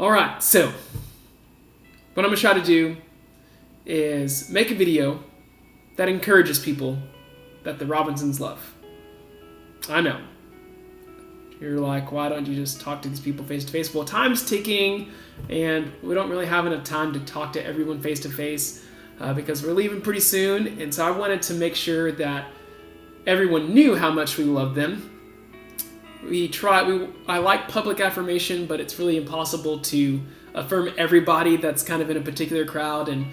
All right, so what I'm going to try to do is make a video that encourages people that the Robinsons love. I know. You're like, why don't you just talk to these people face to face? Well, time's ticking, and we don't really have enough time to talk to everyone face to face because we're leaving pretty soon. And so I wanted to make sure that everyone knew how much we love them. I like public affirmation, but it's really impossible to affirm everybody that's kind of in a particular crowd. And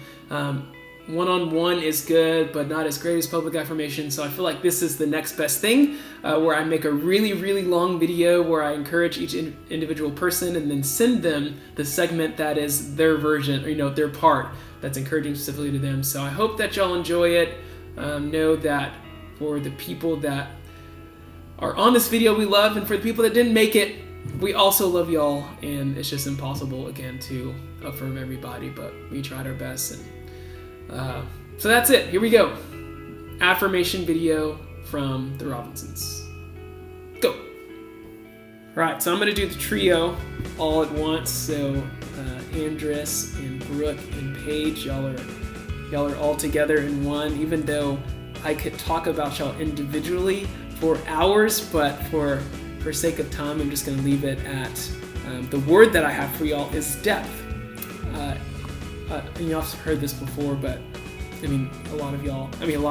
one-on-one is good, but not as great as public affirmation. So I feel like this is the next best thing, where I make a really, really long video where I encourage each individual person and then send them the segment that is their version, or their part that's encouraging specifically to them. So I hope that y'all enjoy it. Know that for the people that are on this video we love, and for the people that didn't make it, we also love y'all, and it's just impossible, again, to affirm everybody, but we tried our best. And so that's it. Here we go. Affirmation video from the Robinsons. Go. All right, so I'm going to do the trio all at once. So Andress and Brooke and Paige, y'all are all together in one, even though I could talk about y'all individually for hours, but for sake of time, I'm just going to leave it at the word that I have for y'all is depth. And y'all have heard this before, but a lot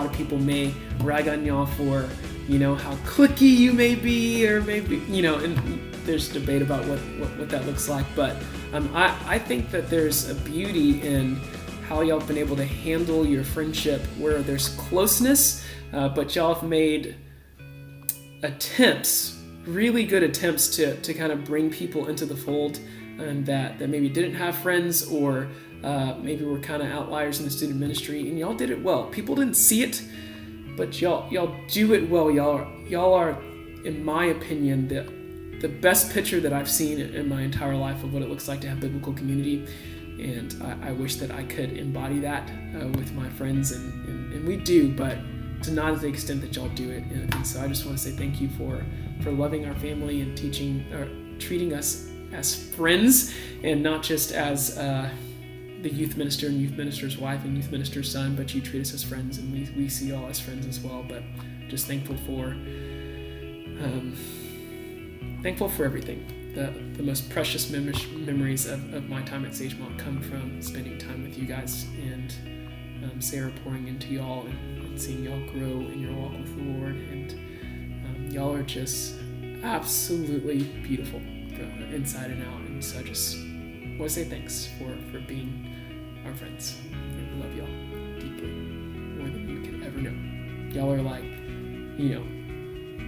of people may rag on y'all for, how cliquey you may be, or maybe, and there's debate about what that looks like. But I think that there's a beauty in how y'all have been able to handle your friendship where there's closeness, but y'all have made really good attempts to kind of bring people into the fold and that maybe didn't have friends, or maybe were kind of outliers in the student ministry, and y'all did it well. People didn't see it, but y'all do it well. Y'all are, in my opinion, the best picture that I've seen in my entire life of what it looks like to have biblical community, and I wish that I could embody that with my friends, and we do, but to not to the extent that y'all do it. And so I just want to say thank you for loving our family and treating us as friends, and not just as the youth minister and youth minister's wife and youth minister's son, but you treat us as friends, and we see y'all as friends as well. But just thankful for everything. The most precious memories of my time at Sagemont come from spending time with you guys, and Sarah pouring into y'all and seeing y'all grow in your walk with the Lord. And y'all are just absolutely beautiful inside and out. And so I just want to say thanks for being our friends. And we love y'all deeply, more than you can ever know. Y'all are like,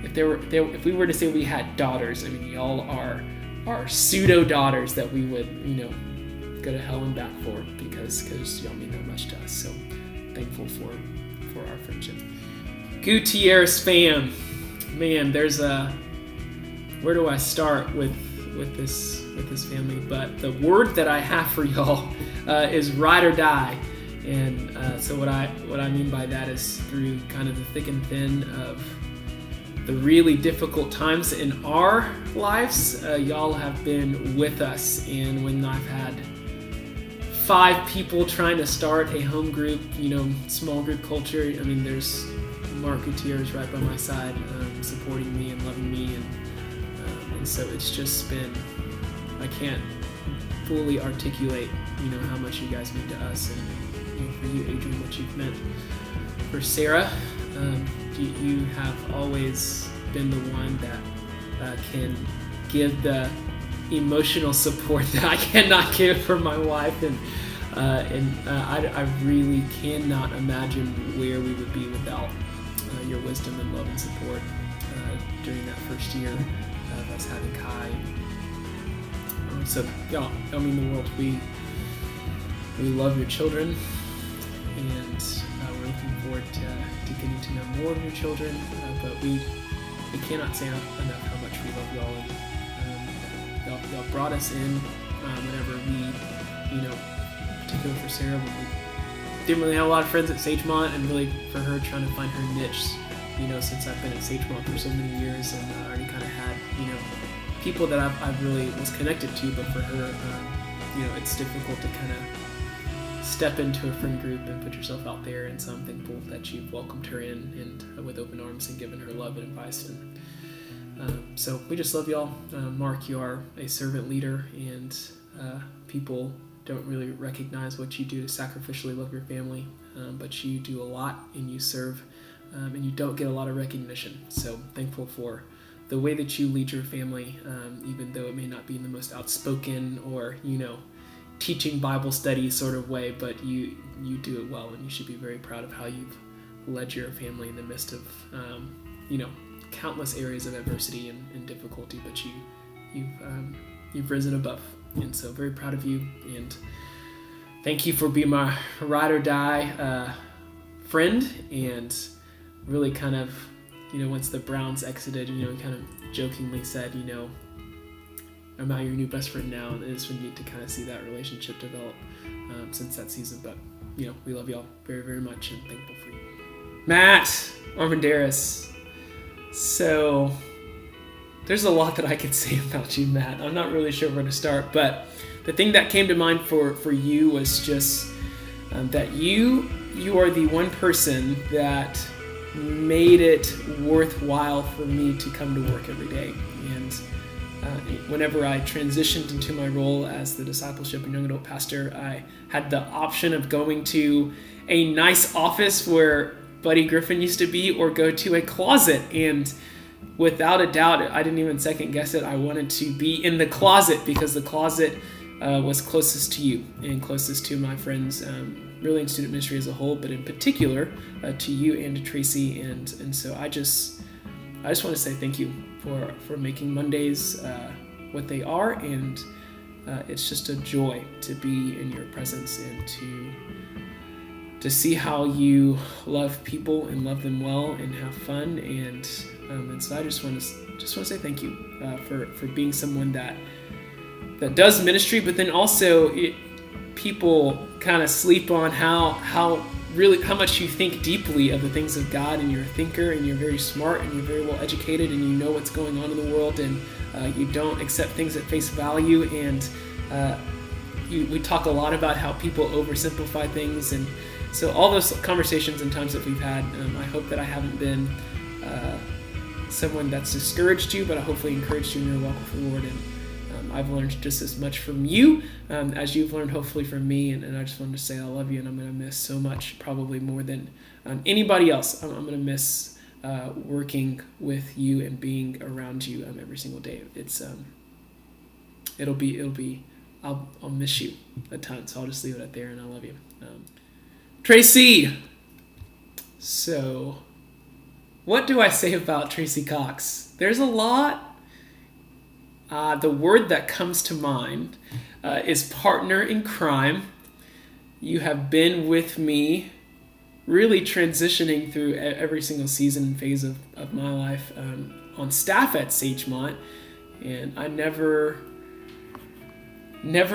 if we were to say we had daughters, y'all are our pseudo daughters that we would, go to hell and back for, because y'all mean that much to us. So thankful for our friendship. Gutierrez fam, man, there's where do I start with this family? But the word that I have for y'all is ride or die. And so what I mean by that is, through kind of the thick and thin of the really difficult times in our lives, y'all have been with us. And when I've had 5 people trying to start a home group, small group culture, there's Mark Gutierrez right by my side, supporting me and loving me, and so it's just been, I can't fully articulate, how much you guys mean to us, and for you, Adrian, what you've meant for Sarah. You have always been the one that can give the emotional support that I cannot give for my wife, and I really cannot imagine where we would be without your wisdom and love and support during that first year of us having Kai. So y'all mean the world. We love your children, and we're looking forward to getting to know more of your children, but we cannot say enough how much we love y'all. And y'all brought us in whenever we, particularly for Sarah, when we didn't really have a lot of friends at Sagemont, and really for her trying to find her niche, since I've been at Sagemont for so many years, and I already kind of had, people that I've really was connected to, but for her, it's difficult to kind of step into a friend group and put yourself out there. And so I'm thankful that you've welcomed her in and with open arms and given her love and advice. And so we just love y'all. Mark, you are a servant leader, and people don't really recognize what you do to sacrificially love your family, but you do a lot and you serve, and you don't get a lot of recognition. So thankful for the way that you lead your family, even though it may not be in the most outspoken or, teaching Bible study sort of way, but you do it well, and you should be very proud of how you've led your family in the midst of, countless areas of adversity and difficulty, but you've risen above. And so very proud of you, and thank you for being my ride or die friend. And really kind of, once the Browns exited, kind of jokingly said, I'm not your new best friend now, and it's been neat to kind of see that relationship develop since that season. But, we love y'all very, very much and thankful for you. Matt Armendariz. So there's a lot that I could say about you, Matt. I'm not really sure where to start, but the thing that came to mind for you was just that you are the one person that made it worthwhile for me to come to work every day. And whenever I transitioned into my role as the discipleship and young adult pastor, I had the option of going to a nice office where Buddy Griffin used to be, or go to a closet. And without a doubt, I didn't even second guess it. I wanted to be in the closet because the closet was closest to you and closest to my friends, really in student ministry as a whole, but in particular to you and to Tracy. And so I just want to say thank you for making Mondays what they are. And it's just a joy to be in your presence and to see how you love people and love them well and have fun. And so I just want to say thank you for being someone that does ministry, but then also people kind of sleep on how much you think deeply of the things of God, and you're a thinker, and you're very smart, and you're very well educated, and you know what's going on in the world, and you don't accept things at face value. And we talk a lot about how people oversimplify things. And so all those conversations and times that we've had, I hope that I haven't been someone that's discouraged you, but I hopefully encouraged you in your walk with the Lord. And I've learned just as much from you as you've learned hopefully from me. And I just wanted to say I love you, and I'm going to miss so much, probably more than anybody else. I'm going to miss working with you and being around you every single day. I'll miss you a ton. So I'll just leave it at there, and I love you. Tracy. So what do I say about Tracy Cox? There's a lot. The word that comes to mind is partner in crime. You have been with me really transitioning through every single season and phase of my life on staff at Sagemont. And I never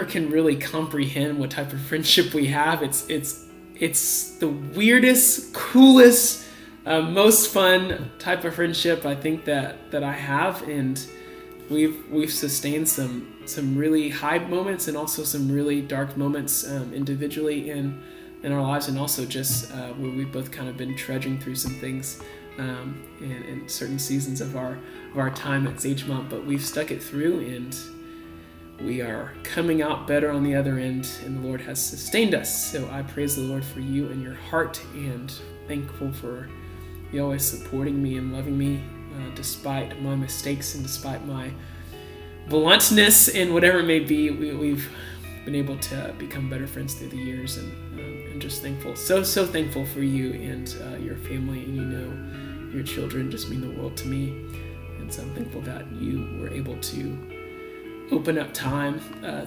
can really comprehend what type of friendship we have. It's the weirdest, coolest, most fun type of friendship I think that I have. And we've sustained some really high moments and also some really dark moments individually in our lives, and also just where we've both kind of been trudging through some things in certain seasons of our time at Sagemont. But we've stuck it through, and we are coming out better on the other end, and the Lord has sustained us. So I praise the Lord for you and your heart, and thankful for you always supporting me and loving me despite my mistakes and despite my bluntness and whatever it may be. We've been able to become better friends through the years, and just thankful, so thankful for you and your family, and your children just mean the world to me. And so I'm thankful that you were able to open up time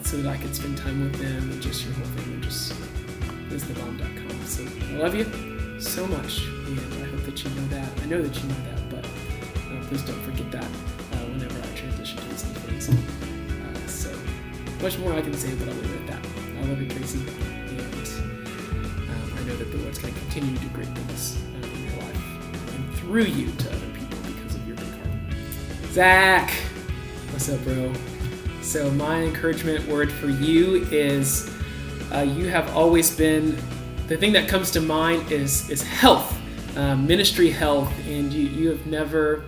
so that I could spend time with them, and just your whole family, just visthebomb.com. So I love you so much, and I hope that you know that. I know that you know that, but please don't forget that whenever I transition to this new phase. So much more I can say, but I'll leave it at that. I love you, Tracy, and I know that the Lord's going to continue to do great things in your life and through you to other people because of your big heart. Zach. What's up, bro? So my encouragement word for you is you have always been, the thing that comes to mind is health, ministry health, and you have never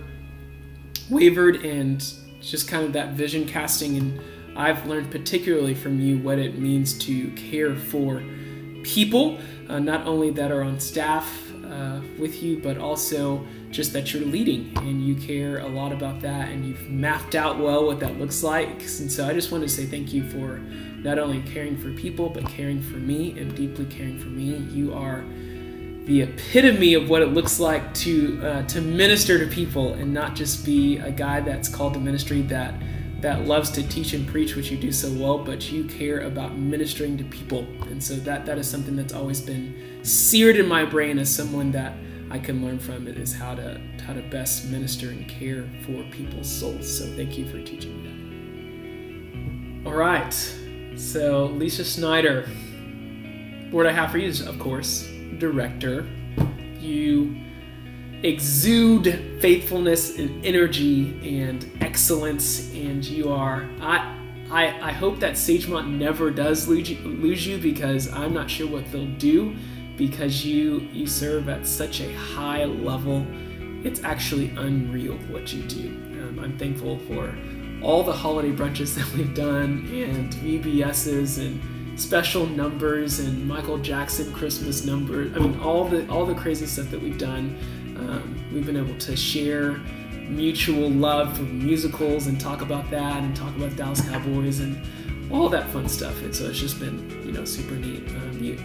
wavered and just kind of that vision casting, and I've learned particularly from you what it means to care for people, not only that are on staff with you, but also just that you're leading, and you care a lot about that, and you've mapped out well what that looks like. And so I just wanted to say thank you for not only caring for people, but caring for me, and deeply caring for me. You are the epitome of what it looks like to minister to people, and not just be a guy that's called to ministry that loves to teach and preach, which you do so well, but you care about ministering to people. And so that is something that's always been seared in my brain as someone that I can learn from. It is how to best minister and care for people's souls. So thank you for teaching me that. All right. So Lisa Snyder, word I have for you is, of course, director. You exude faithfulness and energy and excellence, and you are, I hope that Sagemont never does lose you, because I'm not sure what they'll do, because you serve at such a high level. It's actually unreal what you do. I'm thankful for all the holiday brunches that we've done, and VBSs, and special numbers, and Michael Jackson Christmas numbers. I mean, all the crazy stuff that we've done. We've been able to share mutual love for musicals and talk about that, and talk about the Dallas Cowboys and all that fun stuff. And so it's just been, super neat.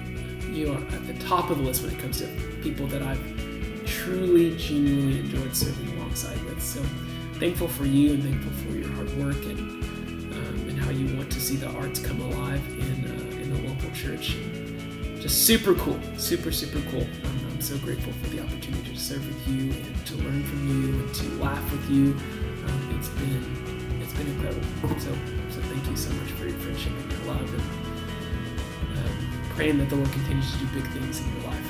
You are at the top of the list when it comes to people that I've truly, genuinely enjoyed serving alongside with. So thankful for you, and thankful for your hard work, and how you want to see the arts come alive in the local church. Just super cool, super, super cool. I'm so grateful for the opportunity to serve with you, and to learn from you, and to laugh with you. It's been incredible. So thank you so much for your friendship and your love, and praying that the Lord continues to do big things in your life.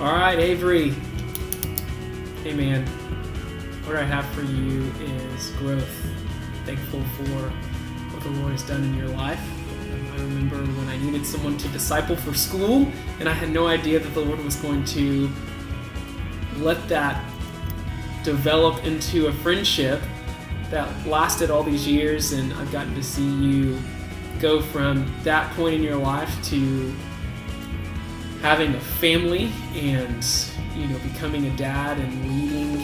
All right, Avery. Hey, man. What I have for you is growth. Thankful for what the Lord has done in your life. I remember when I needed someone to disciple for school, and I had no idea that the Lord was going to let that develop into a friendship that lasted all these years, and I've gotten to see you go from that point in your life to having a family, and becoming a dad, and leading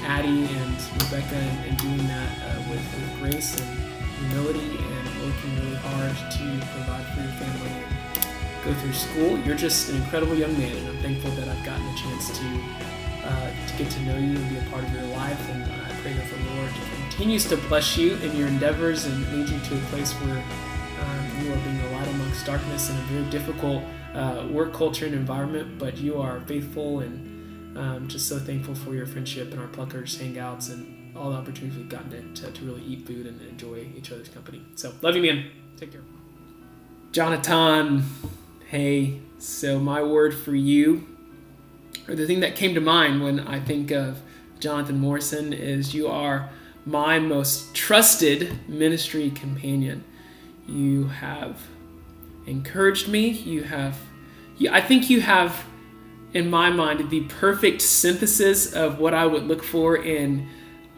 Addie and Rebecca, and doing that with grace and humility, and working really hard to provide for your family and go through school. You're just an incredible young man, and I'm thankful that I've gotten a chance to get to know you and be a part of your life. And I pray that the Lord continues to bless you in your endeavors, and lead you to a place where you are being a light amongst darkness in a very difficult work culture and environment, but you are faithful, and just so thankful for your friendship and our Pluckers hangouts, and all the opportunities we've gotten to really eat food and enjoy each other's company. So love you, man. Take care. Jonathan, hey. So my word for you, or the thing that came to mind when I think of Jonathan Morrison, is you are my most trusted ministry companion. You have encouraged me. I think you have, in my mind, the perfect synthesis of what I would look for in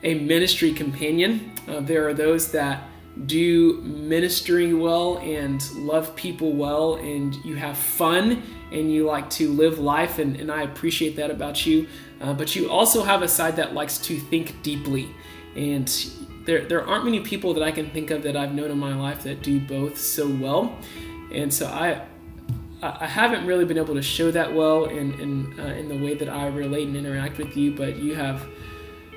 a ministry companion. There are those that do ministry well and love people well, and you have fun, and you like to live life, and I appreciate that about you. But you also have a side that likes to think deeply, and there aren't many people that I can think of that I've known in my life that do both so well. And so I haven't really been able to show that well in the way that I relate and interact with you, but you have,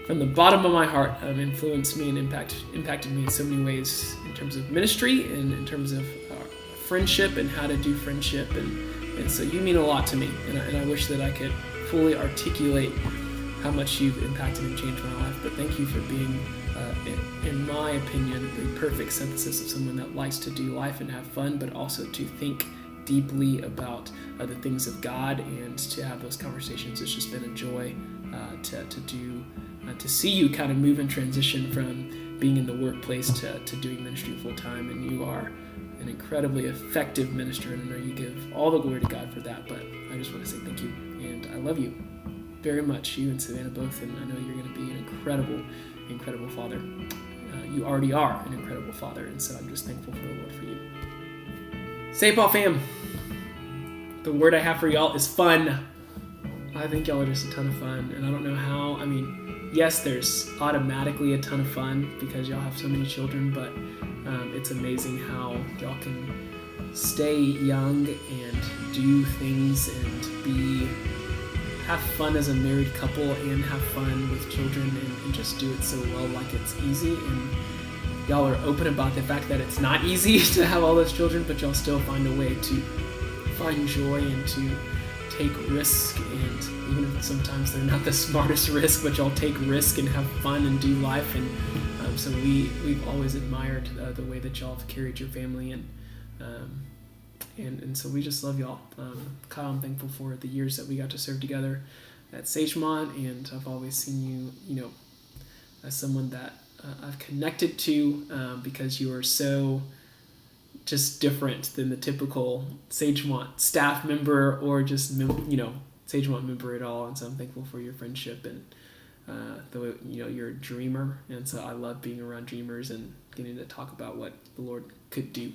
from the bottom of my heart, influenced me and impacted me in so many ways, in terms of ministry, and in terms of friendship, and how to do friendship, and so you mean a lot to me, and I wish that I could fully articulate how much you've impacted and changed my life. But thank you for being, in my opinion, the perfect synthesis of someone that likes to do life and have fun, but also to think deeply about the things of God, and to have those conversations. It's just been a joy to do to see you kind of move and transition from being in the workplace to doing ministry full time. And you are an incredibly effective minister, and I know you give all the glory to God for that. But I just want to say thank you, and I love you very much, you and Savannah both, and I know you're going to be an incredible father. You already are an incredible father, and so I'm just thankful for the Lord for you. St. Paul fam, the word I have for y'all is fun. I think y'all are just a ton of fun, and I don't know how. I mean, yes, there's automatically a ton of fun because y'all have so many children, but it's amazing how y'all can stay young and do things and have fun as a married couple and have fun with children and just do it so well, like it's easy. And y'all are open about the fact that it's not easy to have all those children, but y'all still find a way to find joy and to take risk. And even if sometimes they're not the smartest risk, but y'all take risk and have fun and do life. And so we've always admired the way that y'all have carried your family, and so we just love y'all. Kyle, I'm thankful for the years that we got to serve together at Sagemont, and I've always seen you, as someone that I've connected to because you are so just different than the typical Sagemont staff member or just Sagemont member at all. And so I'm thankful for your friendship and the way you're a dreamer, and so I love being around dreamers and getting to talk about what the Lord could do.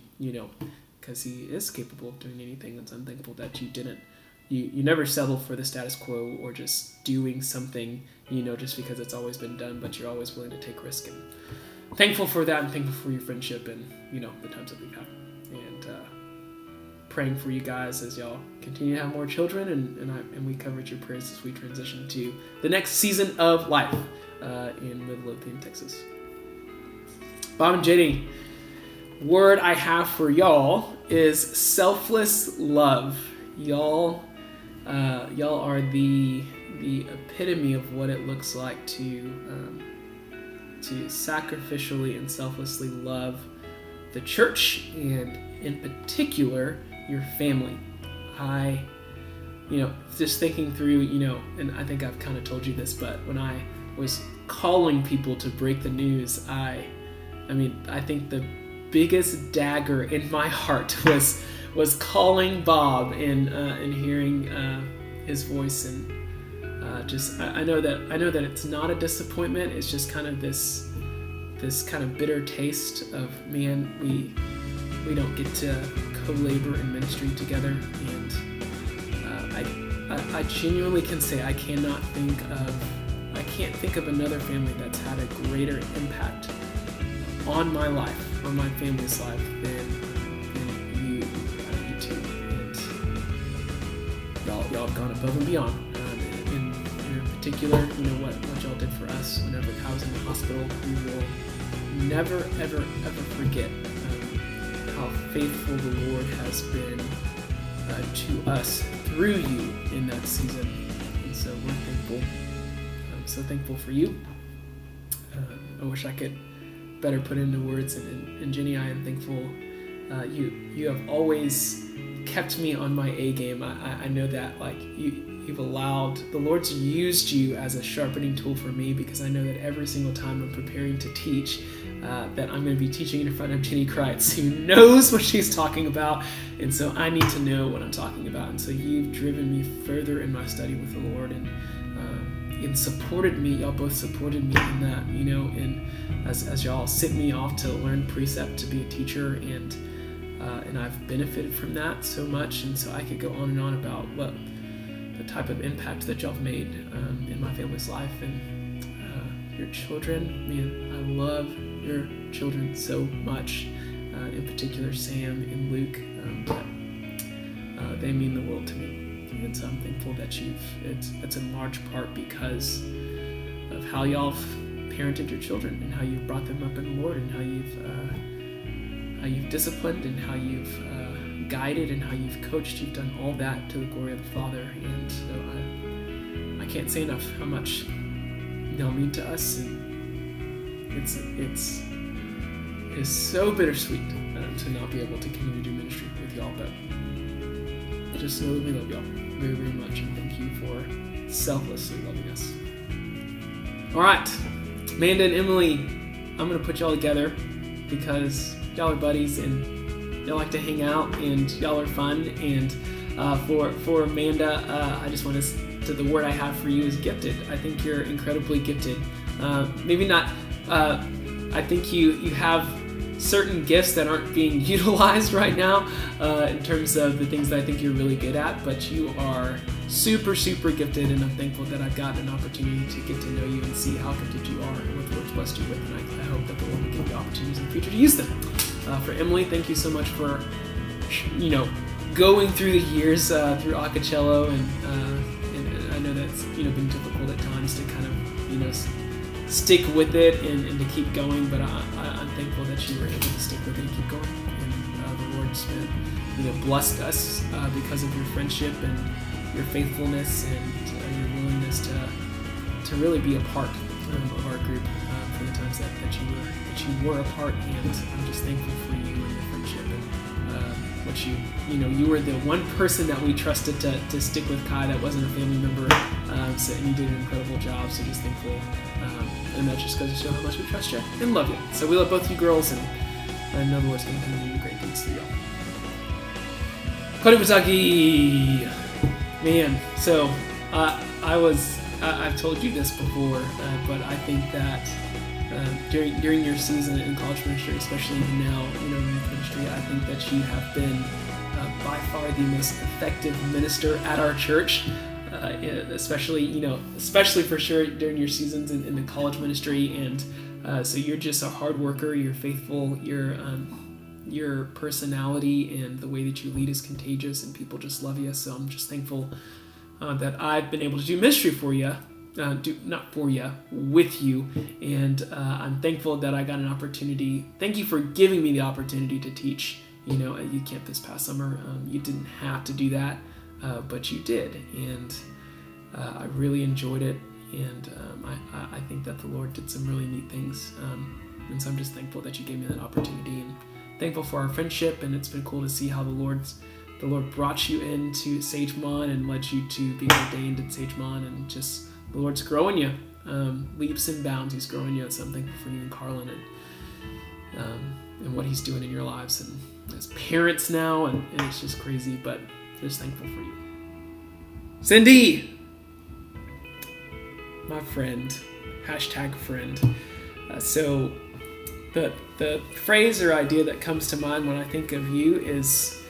Because he is capable of doing anything, and so I'm thankful that you didn't. You never settle for the status quo or just doing something, just because it's always been done, but you're always willing to take risk. And thankful for that, and thankful for your friendship and, the times that we've had. And praying for you guys as y'all continue to have more children, and we covered your prayers as we transition to the next season of life in Midlothian, Texas. Bob and Jenny, word I have for y'all is selfless love. Y'all are the epitome of what it looks like to sacrificially and selflessly love the church, and in particular your family. I just thinking through, and I think I've kind of told you this, but when I was calling people to break the news, I think the biggest dagger in my heart was calling Bob and hearing his voice, and I know that it's not a disappointment. It's just kind of this kind of bitter taste of, man, we don't get to co-labor in ministry together. And I genuinely can say I can't think of another family that's had a greater impact on my life, on my family's life, than you two. And y'all have gone above and beyond. In particular, what y'all did for us whenever I was in the hospital. We will never, ever, ever forget how faithful the Lord has been to us through you in that season. And so we're thankful. I'm so thankful for you. I wish I could better put into words, and Jenny, I am thankful. You have always kept me on my A game. I know that you've allowed the Lord's used you as a sharpening tool for me, because I know that every single time I'm preparing to teach, that I'm going to be teaching in front of Jenny Kreitz, who knows what she's talking about, and so I need to know what I'm talking about. And so you've driven me further in my study with the Lord, and supported me. Y'all both supported me in that, and as y'all sent me off to learn precept to be a teacher, and I've benefited from that so much. And so I could go on and on about what the type of impact that y'all have made in my family's life, and your children. Man, I love your children so much, in particular Sam and Luke, but they mean the world to me. And so I'm thankful that it's in large part because of how y'all have parented your children, and how you've brought them up in the Lord, and how you've disciplined, and how you've guided, and how you've coached. You've done all that to the glory of the Father. And so I can't say enough how much y'all mean to us, and it's so bittersweet to not be able to continue to do ministry with y'all, but just know that we love y'all very, very much, and thank you for selflessly loving us. All right, Amanda and Emily, I'm going to put y'all together because y'all are buddies and y'all like to hang out and y'all are fun. And for Amanda, I just want to the word I have for you is gifted. I think you're incredibly gifted. Maybe not, I think you have certain gifts that aren't being utilized right now in terms of the things that I think you're really good at, but you are super, super gifted, and I'm thankful that I've gotten an opportunity to get to know you and see how gifted you are and what the Lord's blessed you with, and I hope that the Lord will give you opportunities in the future to use them. For Emily, thank you so much for, going through the years through Acapello, and I know that's, been difficult at times to kind of, stick with it and to keep going, but I'm thankful that you were able to stick with it and keep going. And the Lord's been, blessed us because of your friendship and your faithfulness and your willingness to really be a part of our group for the times that you were a part. And I'm just thankful for you and your friendship and what you were the one person that we trusted to stick with Kai that wasn't a family member. And you did an incredible job. So just thankful. And that just goes to show how much we trust you and love you. So we love both you girls, and I know the Lord's going to continue great things through y'all. Cody W. Man, so I've told you this before, but I think that during your season in college ministry, especially now, in youth ministry, I think that you have been by far the most effective minister at our church. Especially for sure during your seasons in the college ministry, and so you're just a hard worker. You're faithful. Your personality and the way that you lead is contagious, and people just love you. So I'm just thankful that I've been able to do ministry for you, with you, and I'm thankful that I got an opportunity. Thank you for giving me the opportunity to teach. At youth camp this past summer, you didn't have to do that. But you did, and I really enjoyed it, and I think that the Lord did some really neat things, and so I'm just thankful that you gave me that opportunity, and thankful for our friendship. And it's been cool to see how the Lord brought you into Sagemont and led you to being ordained at Sagemont, and just the Lord's growing you leaps and bounds. He's growing you, so I'm thankful for you and Carlin and what He's doing in your lives, and as parents now, and it's just crazy, but just thankful for you. Cindy, my friend, #friend. So the phrase or idea that comes to mind when I think of you is,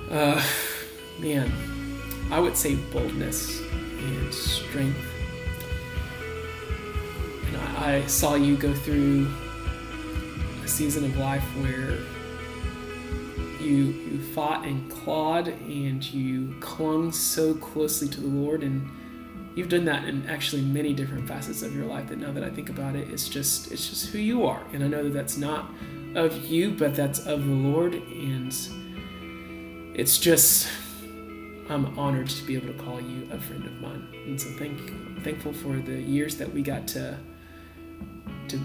I would say boldness and strength. And I saw you go through a season of life where you fought and clawed, and you clung so closely to the Lord, and you've done that in actually many different facets of your life that now that I think about it, it's just who you are. And I know that that's not of you, but that's of the Lord, and it's just, I'm honored to be able to call you a friend of mine. And so I'm thankful for the years that we got to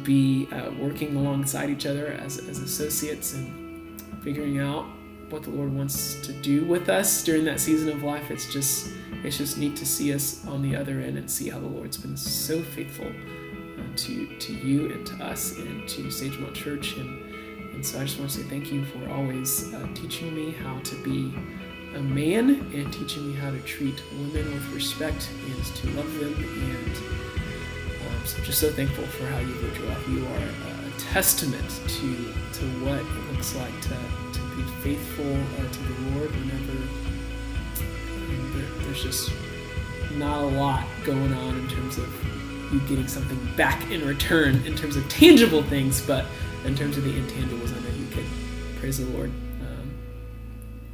be working alongside each other as associates, and figuring out what the Lord wants to do with us during that season of life. It's just neat to see us on the other end and see how the Lord's been so faithful to you and to us and to Sagemont Church. And so I just want to say thank you for always teaching me how to be a man, and teaching me how to treat women with respect and to love them. And so I'm just so thankful for how you lived your life. You are a testament to what it looks like to be faithful to the Lord whenever there's just not a lot going on in terms of you getting something back in return in terms of tangible things, but in terms of the intangibles, I know you could praise the Lord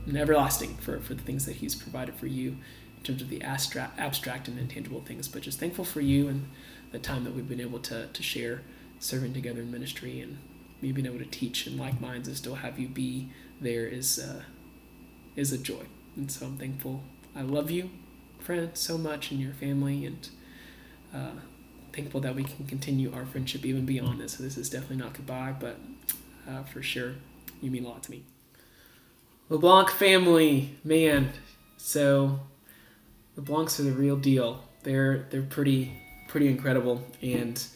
and everlasting for the things that He's provided for you in terms of the abstract and intangible things. But just thankful for you and the time that we've been able to share serving together in ministry, and me being able to teach in like minds and still have you be there is a joy. And so I'm thankful. I love you, friend, so much, and your family, and thankful that we can continue our friendship even beyond this. So this is definitely not goodbye, but for sure, you mean a lot to me. LeBlanc family, man. So LeBlancs are the real deal. They're pretty pretty incredible, and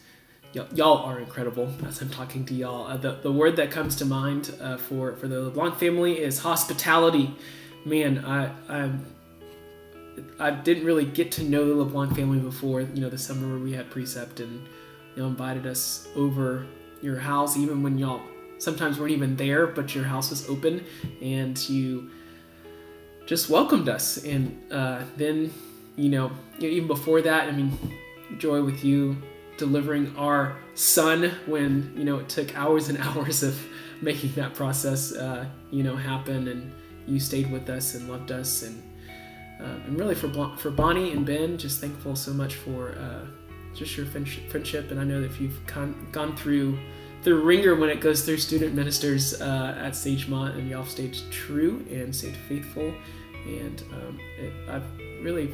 y'all are incredible as I'm talking to y'all. The word that comes to mind for the LeBlanc family is hospitality. Man, I didn't really get to know the LeBlanc family before, the summer where we had precept, and y'all invited us over your house, even when y'all sometimes weren't even there, but your house was open, and you just welcomed us. And then, even before that, joy with you delivering our son when, it took hours and hours of making that process, happen, and you stayed with us and loved us. And really for Bonnie and Ben, just thankful so much for just your friendship. And I know that if you've gone through the ringer when it goes through student ministers at Sagemont, and y'all stayed true and stayed faithful. And I've really,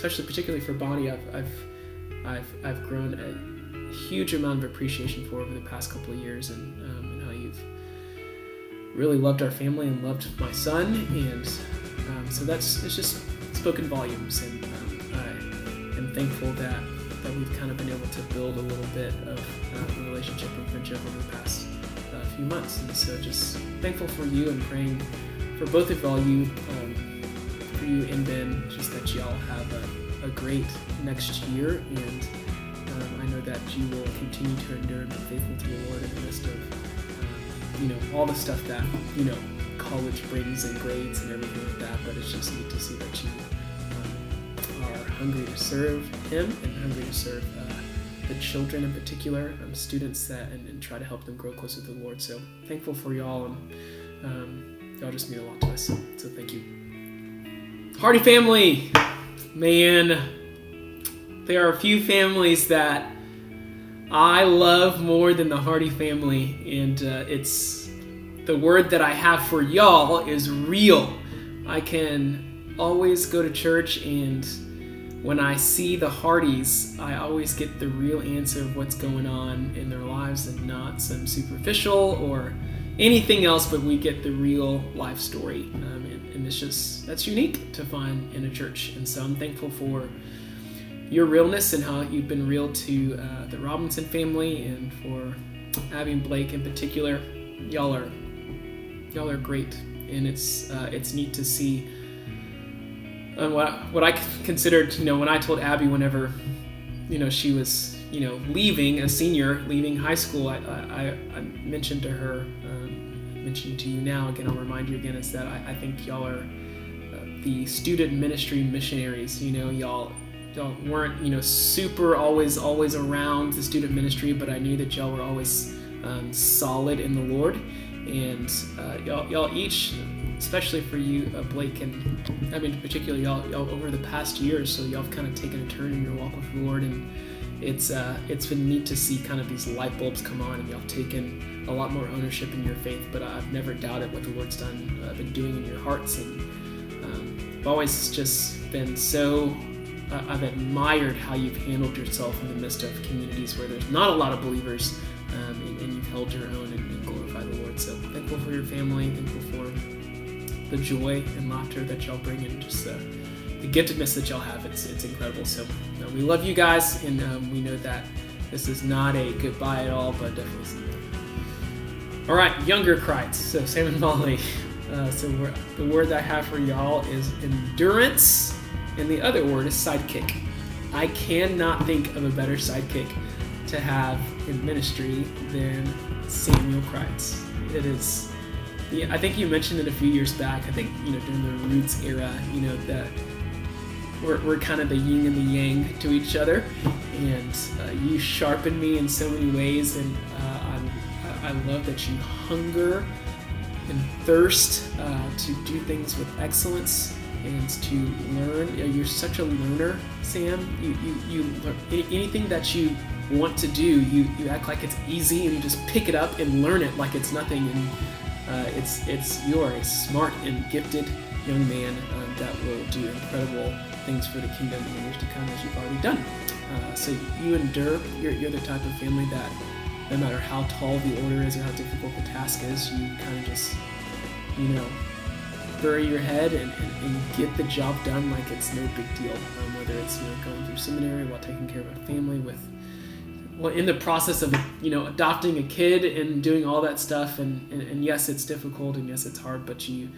particularly for Bonnie, I've grown a huge amount of appreciation for over the past couple of years, and how you've really loved our family and loved my son, and so it's just spoken volumes. And I am thankful that we've kind of been able to build a little bit of a relationship and friendship over the past few months. And so just thankful for you, and praying for both of y'all, for you and Ben, just that y'all have a great next year. And I know that you will continue to endure and be faithful to the Lord in the midst of, all the stuff that, college brings and grades and everything like that. But it's just neat to see that you are hungry to serve Him and hungry to serve the children in particular, students, and try to help them grow closer to the Lord. So thankful for y'all, and y'all just mean a lot to us. So thank you. Hardy family, man, there are a few families that I love more than the Hardy family, and it's the word that I have for y'all is real. I can always go to church, and when I see the Hardys, I always get the real answer of what's going on in their lives, and not some superficial or anything else, but we get the real life story. And it's just, that's unique to find in a church. And so I'm thankful for your realness and how you've been real to the Robinson family, and for Abby and Blake in particular. Y'all are great, and it's neat to see what I considered, when I told Abby whenever, she was, leaving, a senior, leaving high school, I mentioned to her, mentioning to you now, again, I'll remind you again, is that I think y'all are the student ministry missionaries. Y'all weren't, super always around the student ministry, but I knew that y'all were always solid in the Lord. And y'all each, especially for you, Blake, and in particular, y'all over the past year or so, y'all have kind of taken a turn in your walk with the Lord, and it's been neat to see kind of these light bulbs come on, and y'all have taken a lot more ownership in your faith. But I've never doubted what the Lord's been doing in your hearts, and I've always just been so. I've admired how you've handled yourself in the midst of communities where there's not a lot of believers, and you've held your own and glorified the Lord. So thankful for your family, thankful for the joy and laughter that y'all bring, and just the giftedness that y'all have. It's incredible. So we love you guys, and we know that this is not a goodbye at all, but definitely something. All right, younger Krites. So Sam and Molly. The word that I have for y'all is endurance, and the other word is sidekick. I cannot think of a better sidekick to have in ministry than Samuel Krites. It is. I think you mentioned it a few years back. I think during the Roots era, that we're kind of the yin and the yang to each other, and you sharpen me in so many ways, and I love that you hunger and thirst to do things with excellence and to learn. You're such a learner, Sam. You learn anything that you want to do. You act like it's easy, and you just pick it up and learn it like it's nothing. And you're a smart and gifted young man that will do incredible things for the kingdom in the years to come, as you've already done. So you endure. You're the type of family that, no matter how tall the order is or how difficult the task is, you kind of just, bury your head and get the job done like it's no big deal. Whether it's going through seminary while taking care of a family in the process of adopting a kid and doing all that stuff, and yes, it's difficult, and yes, it's hard, but you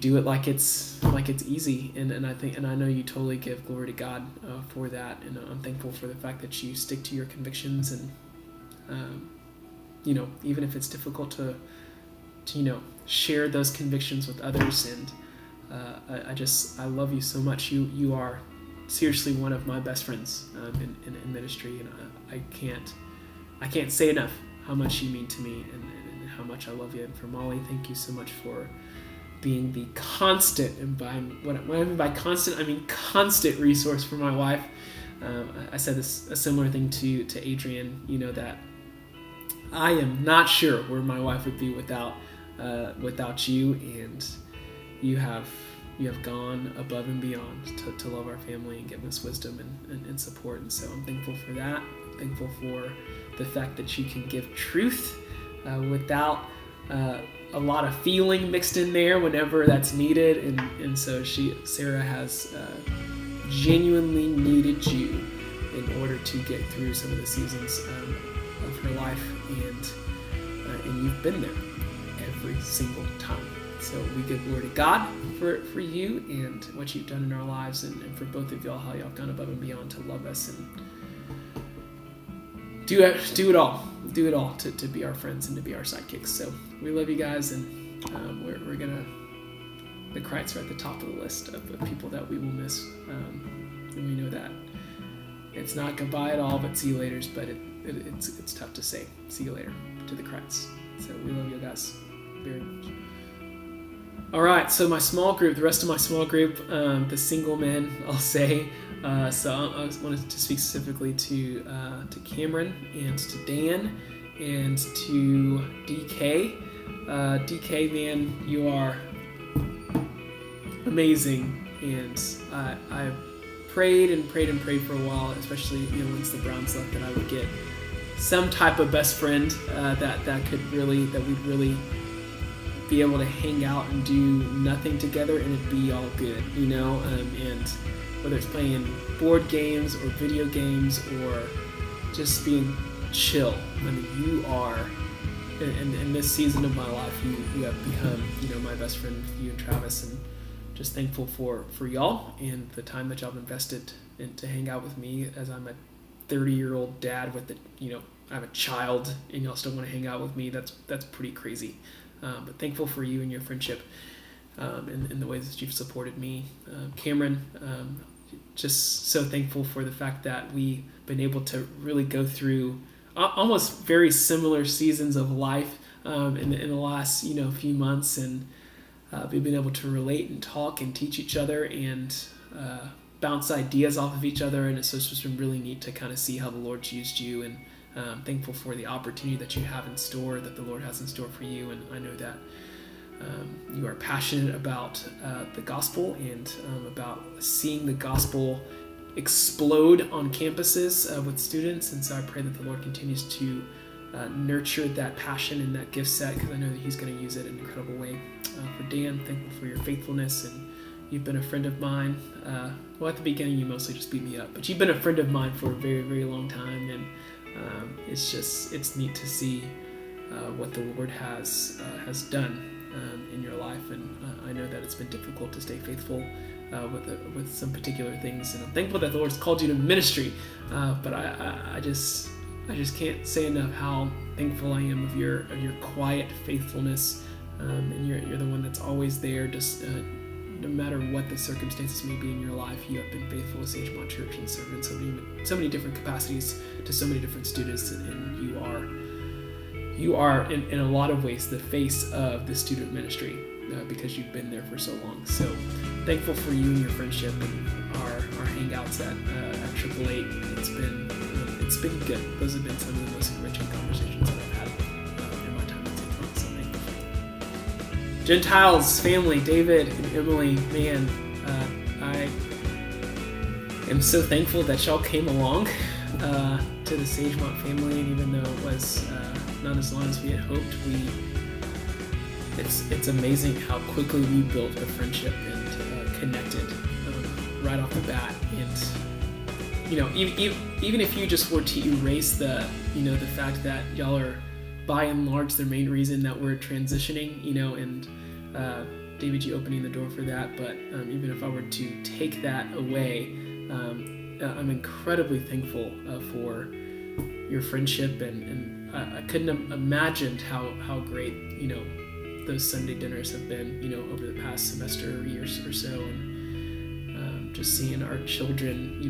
do it like it's easy, and I know you totally give glory to God for that, and I'm thankful for the fact that you stick to your convictions, and even if it's difficult to share those convictions with others, and I love you so much. You are seriously one of my best friends in ministry, and I can't say enough how much you mean to me, and how much I love you. And for Molly, thank you so much for being the constant, and when I mean by constant, I mean constant resource for my wife. I said a similar thing to Adrian, that I am not sure where my wife would be without you, and you have gone above and beyond to love our family and give us wisdom and support, and so I'm thankful for that. I'm thankful for the fact that you can give truth without a lot of feeling mixed in there whenever that's needed, and so Sarah has genuinely needed you in order to get through some of the seasons of her life, and you've been there every single time. So we give glory to God for you and what you've done in our lives, and for both of y'all, how y'all have gone above and beyond to love us and do it all to be our friends and to be our sidekicks. So we love you guys, and we're gonna, the Krites are at the top of the list of people that we will miss, and we know that it's not goodbye at all, but see you laters, but it's tough to say see you later to the Krites. So we love you guys very much. All right, so my small group, the rest of my small group, the single men, I'll say. So I wanted to speak specifically to Cameron and to Dan and to DK. DK, man, you are amazing, and I prayed for a while, especially once the Browns left, that I would get some type of best friend that we'd really be able to hang out and do nothing together and it'd be all good, and whether it's playing board games or video games or just being chill. I mean, you are, in this season of my life, you have become, my best friend, you and Travis, and just thankful for y'all and the time that y'all have invested to hang out with me as I'm a 30-year-old dad with I have a child, and y'all still want to hang out with me. That's pretty crazy. But thankful for you and your friendship, and the ways that you've supported me. Cameron, just so thankful for the fact that we've been able to really go through almost very similar seasons of life in the last few months, and we've been able to relate and talk and teach each other and bounce ideas off of each other, and it's just been really neat to kind of see how the Lord's used you, and thankful for the opportunity that you have in store, that the Lord has in store for you. And I know that you are passionate about the gospel and about seeing the gospel explode on campuses with students. And so I pray that the Lord continues to nurture that passion and that gift set, because I know that He's going to use it in an incredible way. For Dan, thankful for your faithfulness, and you've been a friend of mine. Well, at the beginning you mostly just beat me up, but you've been a friend of mine for a very, very long time, and it's neat to see what the Lord has done in your life, and I know that it's been difficult to stay faithful with some particular things, and I'm thankful that the Lord's called you to ministry, but I just can't say enough how thankful I am of your quiet faithfulness, and you're the one that's always there, just no matter what the circumstances may be in your life. You have been faithful to Sagemont Church and served in so many different capacities to so many different students, and you are in a lot of ways the face of the student ministry because you've been there for so long. So thankful for you and your friendship and our hangouts at 888. It's been good. Those have been some of the most enriching conversations that I've had in my time at Sagemont. So thankful. Gentiles family, David and Emily, man, I am so thankful that y'all came along to the Sagemont family, and even though it was not as long as we had hoped, it's amazing how quickly we built a friendship and connected right off the bat. And even if you just were to erase the fact that y'all are by and large the main reason that we're transitioning, and David G opening the door for that, but even if I were to take that away, I'm incredibly thankful for your friendship, and I couldn't have imagined how great those Sunday dinners have been over the past semester or years or so, and just seeing our children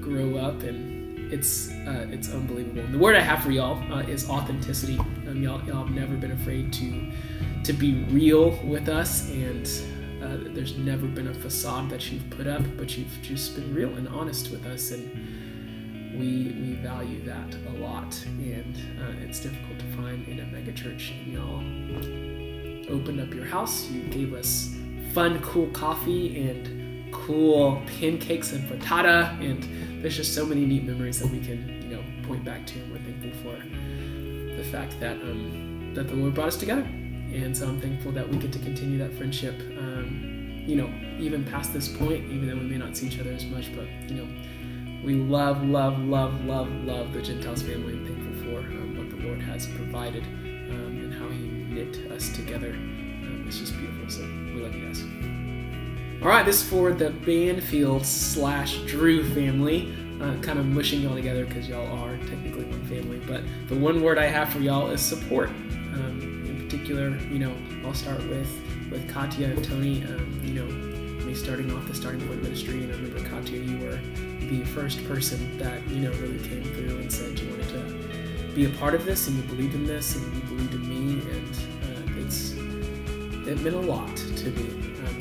grow up, and it's unbelievable. And the word I have for y'all is authenticity. Y'all have never been afraid to be real with us, and there's never been a facade that you've put up, but you've just been real and honest with us, and we value that a lot. And it's difficult to find in a mega church, and y'all opened up your house. You gave us fun, cool coffee and cool pancakes and frittata, and there's just so many neat memories that we can point back to, and we're thankful for the fact that that the Lord brought us together. And so I'm thankful that we get to continue that friendship, even past this point, even though we may not see each other as much, but, we love the Gentiles family, and thankful for what the Lord has provided and how he knit us together. It's just beautiful, so we love you guys. All right, this is for the Banfields / Drew family, kind of mushing y'all together because y'all are technically one family, but the one word I have for y'all is support. In particular, I'll start with Katya and Tony, me starting off the Starting Point Ministry, and I remember, Katya, you were the first person that, really came through and said you wanted to be a part of this, and you believed in this, and you believed in me, and it meant a lot to me,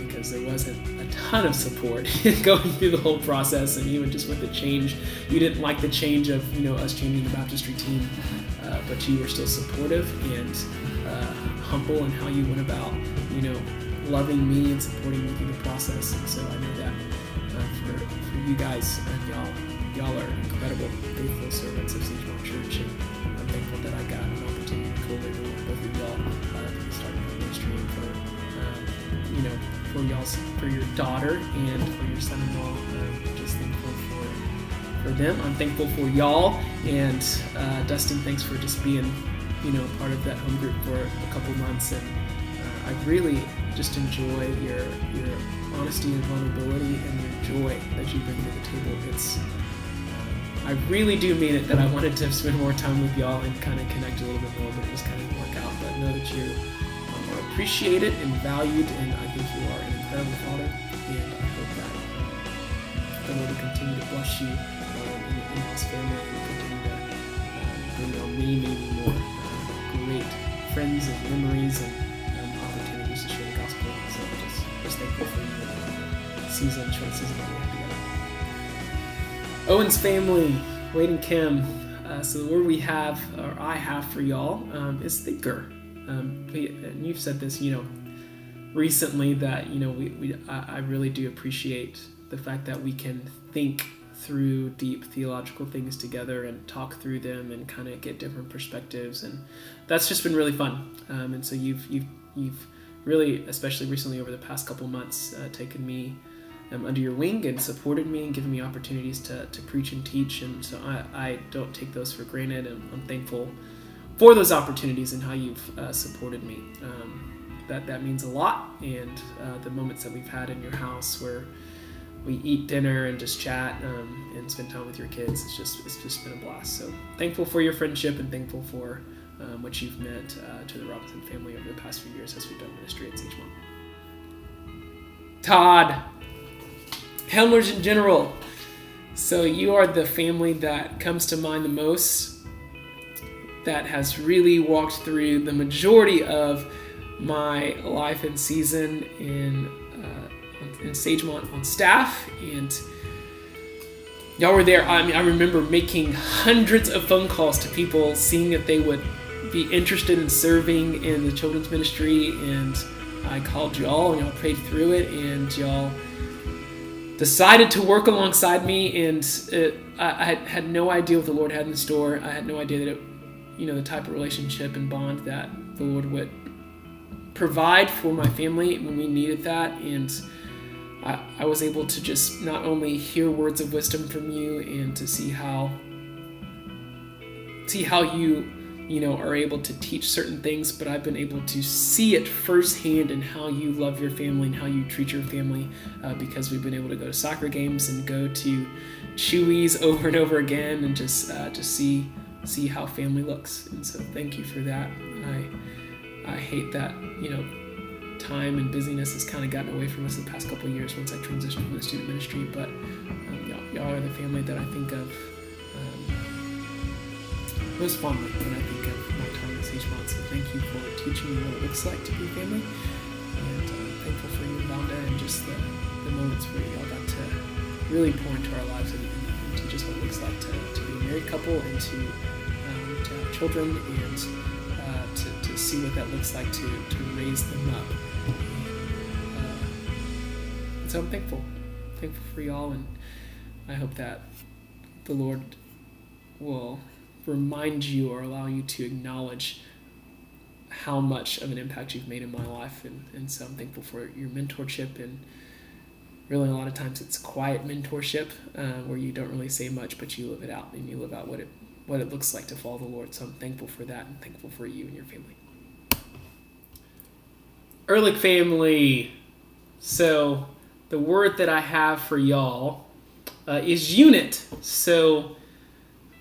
because there wasn't a ton of support going through the whole process, and even just with the change, you didn't like the change of, us changing the baptistry team, but you were still supportive and humble in how you went about, loving me and supporting me through the process. And so I know that for you guys, y'all are incredible, faithful servants of Sagemont Church, and I'm thankful that I got an opportunity to co-labor with both of y'all for the Starting Point Ministry, and for your daughter and for your son-in-law. Just thankful for them. I'm thankful for y'all, and Dustin, thanks for just being part of that home group for a couple months, and I really just enjoy your honesty and vulnerability and your joy that you bring to the table. It's I really do mean it that I wanted to spend more time with y'all and kind of connect a little bit more, but it just kind of didn't work out. But know that you are appreciated and valued, and I think you are an incredible father, and I hope that the Lord will continue to bless you in this family, and continue to bring on many more great friends and memories and opportunities to share the gospel. So just thankful for you short season that we have together. Owens family, Wade and Kim. So the word I have for y'all is thinker. And you've said this, recently, that I really do appreciate the fact that we can think through deep theological things together and talk through them and kind of get different perspectives, and that's just been really fun. And so you've really, especially recently over the past couple months, taken me under your wing and supported me and given me opportunities to preach and teach, and so I don't take those for granted, and I'm thankful for those opportunities and how you've supported me. That means a lot, and the moments that we've had in your house where we eat dinner and just chat and spend time with your kids, it's just been a blast. So thankful for your friendship, and thankful for what you've meant to the Robinson family over the past few years as we've done ministry at Sagemont. Todd, Hellners in general. So you are the family that comes to mind the most, that has really walked through the majority of my life and season in Sagemont on staff, and y'all were there. I mean, I remember making hundreds of phone calls to people, seeing if they would be interested in serving in the children's ministry, and I called y'all, and y'all prayed through it, and y'all decided to work alongside me, and I had no idea what the Lord had in store. I had no idea that the type of relationship and bond that the Lord would provide for my family when we needed that, and I was able to just not only hear words of wisdom from you and to see how you know, are able to teach certain things, but I've been able to see it firsthand in how you love your family and how you treat your family, because we've been able to go to soccer games and go to Chewy's over and over again and just see how family looks. And so thank you for that. I hate that, you know, time and busyness has kind of gotten away from us the past couple of years once I transitioned from the student ministry, but y'all are the family that I think of most fondly when I think of my time at Sagemont. So thank you for teaching me what it looks like to be family, and I'm thankful for you and Vonda and just the moments where y'all got to really pour into our lives and teach us what it looks like to be a married couple and to have children and to see what that looks like to raise them up. And so I'm thankful for y'all, and I hope that the Lord will remind you or allow you to acknowledge how much of an impact you've made in my life, and so I'm thankful for your mentorship, and really a lot of times it's quiet mentorship where you don't really say much but you live it out, and you live out what it looks like to follow the Lord. So I'm thankful for that and thankful for you and your family. Ehrlich family. So the word that I have for y'all is unit. So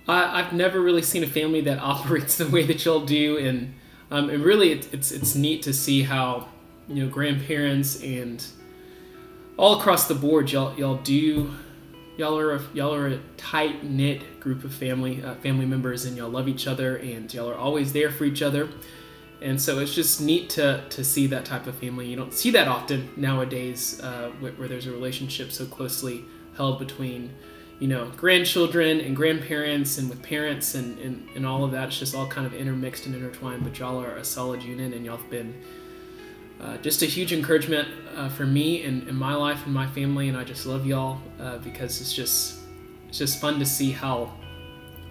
I've never really seen a family that operates the way that y'all do, and really it's neat to see how, you know, grandparents and all across the board y'all are a tight knit group of family members, and y'all love each other, and y'all are always there for each other, and so it's just neat to see that type of family. You don't see that often nowadays, where there's a relationship so closely held between, you know, grandchildren and grandparents and with parents and all of that. It's just all kind of intermixed and intertwined, but y'all are a solid unit, and y'all have been just a huge encouragement for me and in my life and my family, and I just love y'all because it's just fun to see how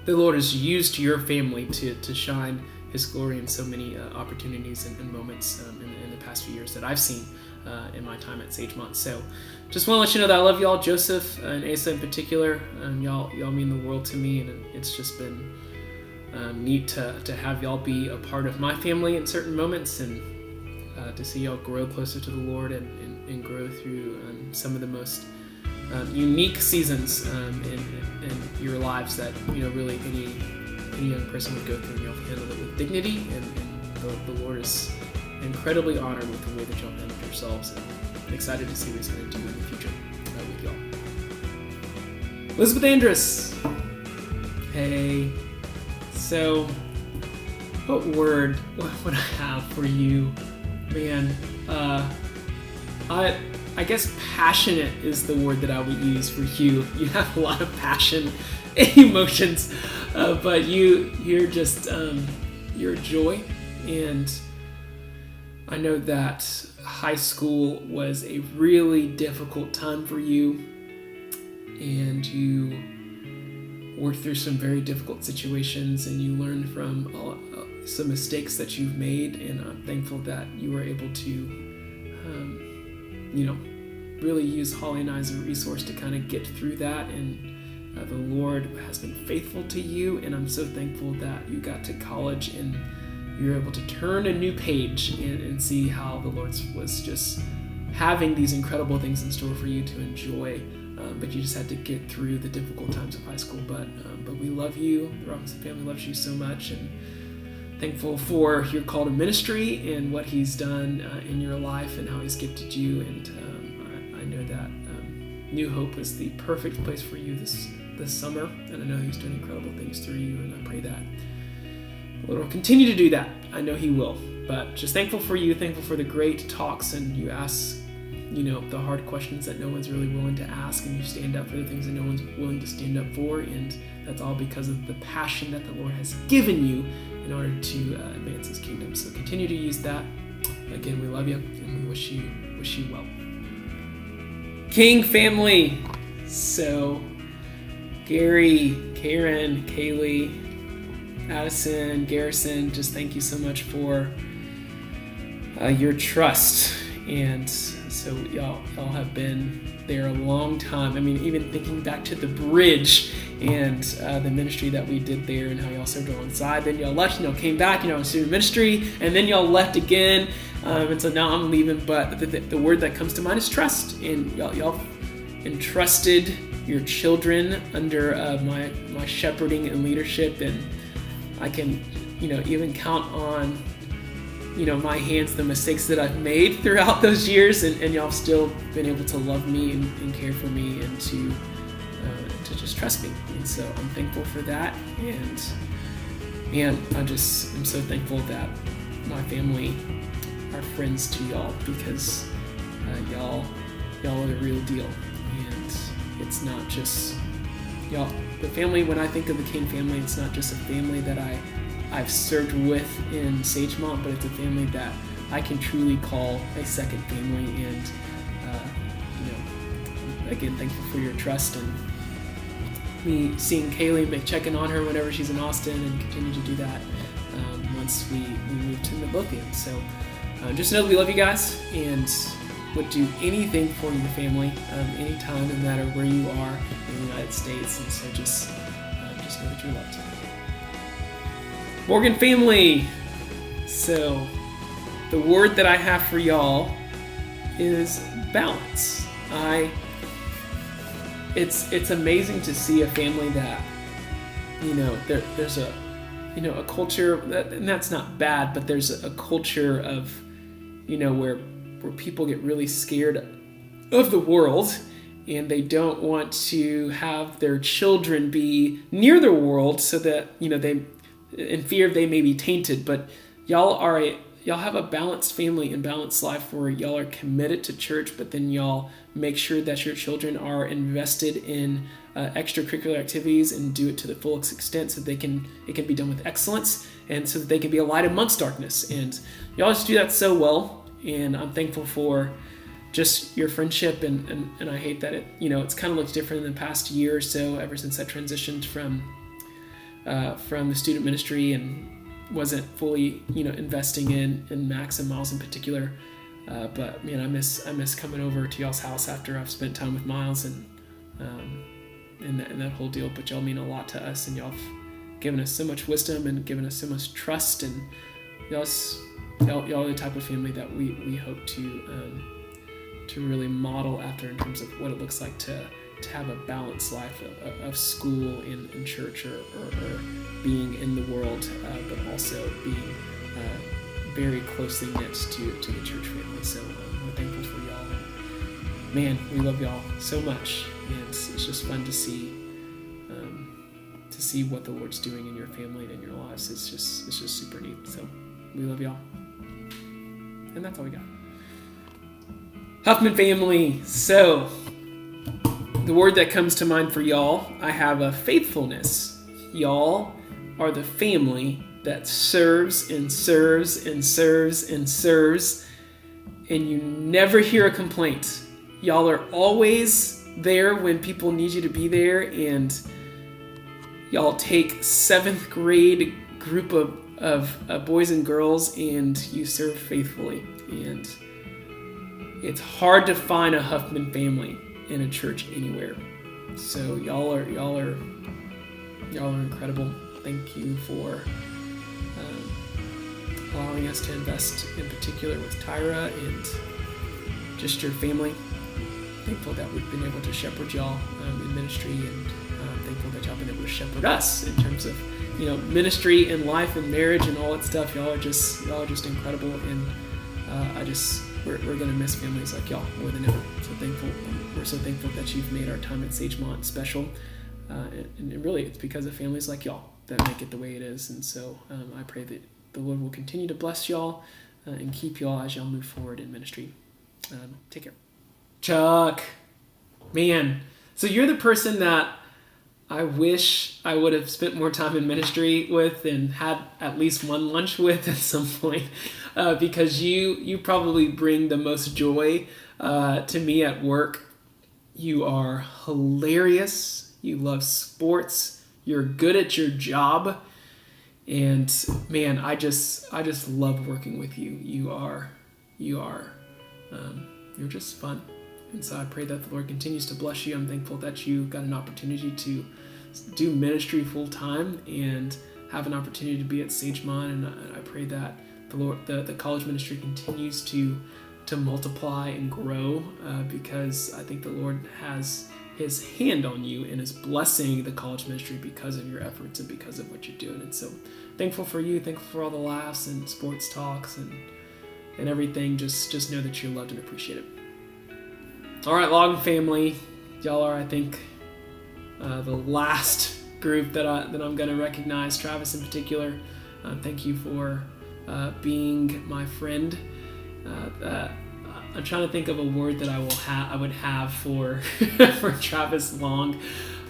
the Lord has used your family to shine His glory in so many opportunities and moments in the past few years that I've seen in my time at Sagemont. So just want to let you know that I love y'all, Joseph and Asa in particular. Y'all mean the world to me, and it's just been neat to have y'all be a part of my family in certain moments, and to see y'all grow closer to the Lord and grow through some of the most unique seasons in your lives that, you know, really any young person would go through, and y'all handle it with dignity, and the Lord is incredibly honored with the way that y'all handle yourselves, and excited to see what He's going to do in the future with y'all. Elizabeth Andress. Hey. So, what word would I have for you? Man, I guess passionate is the word that I would use for you. You have a lot of passion and emotions, but you're just you're a joy, and I know that high school was a really difficult time for you, and you worked through some very difficult situations, and you learned from some mistakes that you've made, and I'm thankful that you were able to really use Holly and I as a resource to kind of get through that, and the Lord has been faithful to you, and I'm so thankful that you got to college and you're able to turn a new page and see how the Lord was just having these incredible things in store for you to enjoy, but you just had to get through the difficult times of high school. But we love you. The Robinson family loves you so much, and thankful for your call to ministry and what He's done in your life and how He's gifted you. And I know that New Hope is the perfect place for you this summer, and I know He's doing incredible things through you, and I pray that the Lord will continue to do that. I know He will. But just thankful for you, thankful for the great talks, and you ask, the hard questions that no one's really willing to ask, and you stand up for the things that no one's willing to stand up for, and that's all because of the passion that the Lord has given you in order to advance His kingdom. So continue to use that. Again, we love you, and we wish you well. King family. So Gary, Karen, Kaylee, Addison, Garrison, just thank you so much for your trust. And so y'all have been there a long time. I mean, even thinking back to the bridge and the ministry that we did there and how y'all served alongside. Then y'all left, came back, in student ministry, and then y'all left again. And so now I'm leaving, but the word that comes to mind is trust. And y'all entrusted your children under my shepherding and leadership, and I can, even count on, my hands, the mistakes that I've made throughout those years, and y'all have still been able to love me and care for me and to just trust me. And so I'm thankful for that. And man, I'm so thankful that my family are friends to y'all, because y'all are the real deal. And it's not just y'all, the family. When I think of the King family, it's not just a family that I've served with in Sagemont, but it's a family that I can truly call a second family. And again, thankful for your trust and me seeing Kaylee, checking on her whenever she's in Austin, and continue to do that once we move to Midlothian. So just know that we love you guys and would do anything for your family, anytime, no matter where you are in the United States. And so just know that you're loved. Morgan family. So the word that I have for y'all is balance. It's amazing to see a family that, there's a culture and that's not bad, but there's a culture of, where people get really scared of the world, and they don't want to have their children be near the world, so that, they, in fear they may be tainted. But y'all have a balanced family and balanced life where y'all are committed to church, but then y'all make sure that your children are invested in extracurricular activities and do it to the fullest extent, so it can be done with excellence, and so that they can be a light amongst darkness. And y'all just do that so well, and I'm thankful for just your friendship. And I hate that it's kind of looked different in the past year or so, ever since I transitioned from the student ministry and wasn't fully investing in Max and Miles in particular. But man, I miss coming over to y'all's house after I've spent time with Miles and that whole deal. But y'all mean a lot to us, and y'all have given us so much wisdom and given us so much trust, and y'all are the type of family that we hope to really model after, in terms of what it looks like to have a balanced life of school and church or being in the world, but also being very closely knit to the church family. So we're thankful for y'all. And man, we love y'all so much, and it's just fun to see what the Lord's doing in your family and in your lives. It's just super neat. So we love y'all, and that's all we got. Huffman family. So the word that comes to mind for y'all, I have a faithfulness. Y'all are the family that serves and serves and serves and serves, and you never hear a complaint. Y'all are always there when people need you to be there, and y'all take 7th grade group of boys and girls, and you serve faithfully. And it's hard to find a Huffman family in a church anywhere. So y'all are incredible. Thank you for allowing us to invest in particular with Tyra and just your family. Thankful that we've been able to shepherd y'all in ministry, and thankful that y'all been able to shepherd us in terms of ministry and life and marriage and all that stuff. Y'all are just incredible, and we're gonna miss families like y'all more than ever. We're so thankful that you've made our time at Sagemont special, and really it's because of families like y'all that make it the way it is. And so I pray that the Lord will continue to bless y'all and keep y'all as y'all move forward in ministry. Take care. Chuck, man, so you're the person that I wish I would have spent more time in ministry with and had at least one lunch with at some point, because you probably bring the most joy to me at work. You are hilarious. You love sports. You're good at your job. And man, I just love working with you. You are you're just fun. And so I pray that the Lord continues to bless you. I'm thankful that you got an opportunity to do ministry full time and have an opportunity to be at Sagemont. And I pray that the Lord, the college ministry continues to multiply and grow, because I think the Lord has his hand on you and is blessing the college ministry because of your efforts and because of what you're doing. And so thankful for you, thankful for all the laughs and sports talks and everything. Just know that you're loved and appreciated. All right, Log family, y'all are, I think, the last group that I'm going to recognize. Travis in particular, thank you for being my friend. I'm trying to think of a word that I would have for for Travis Long.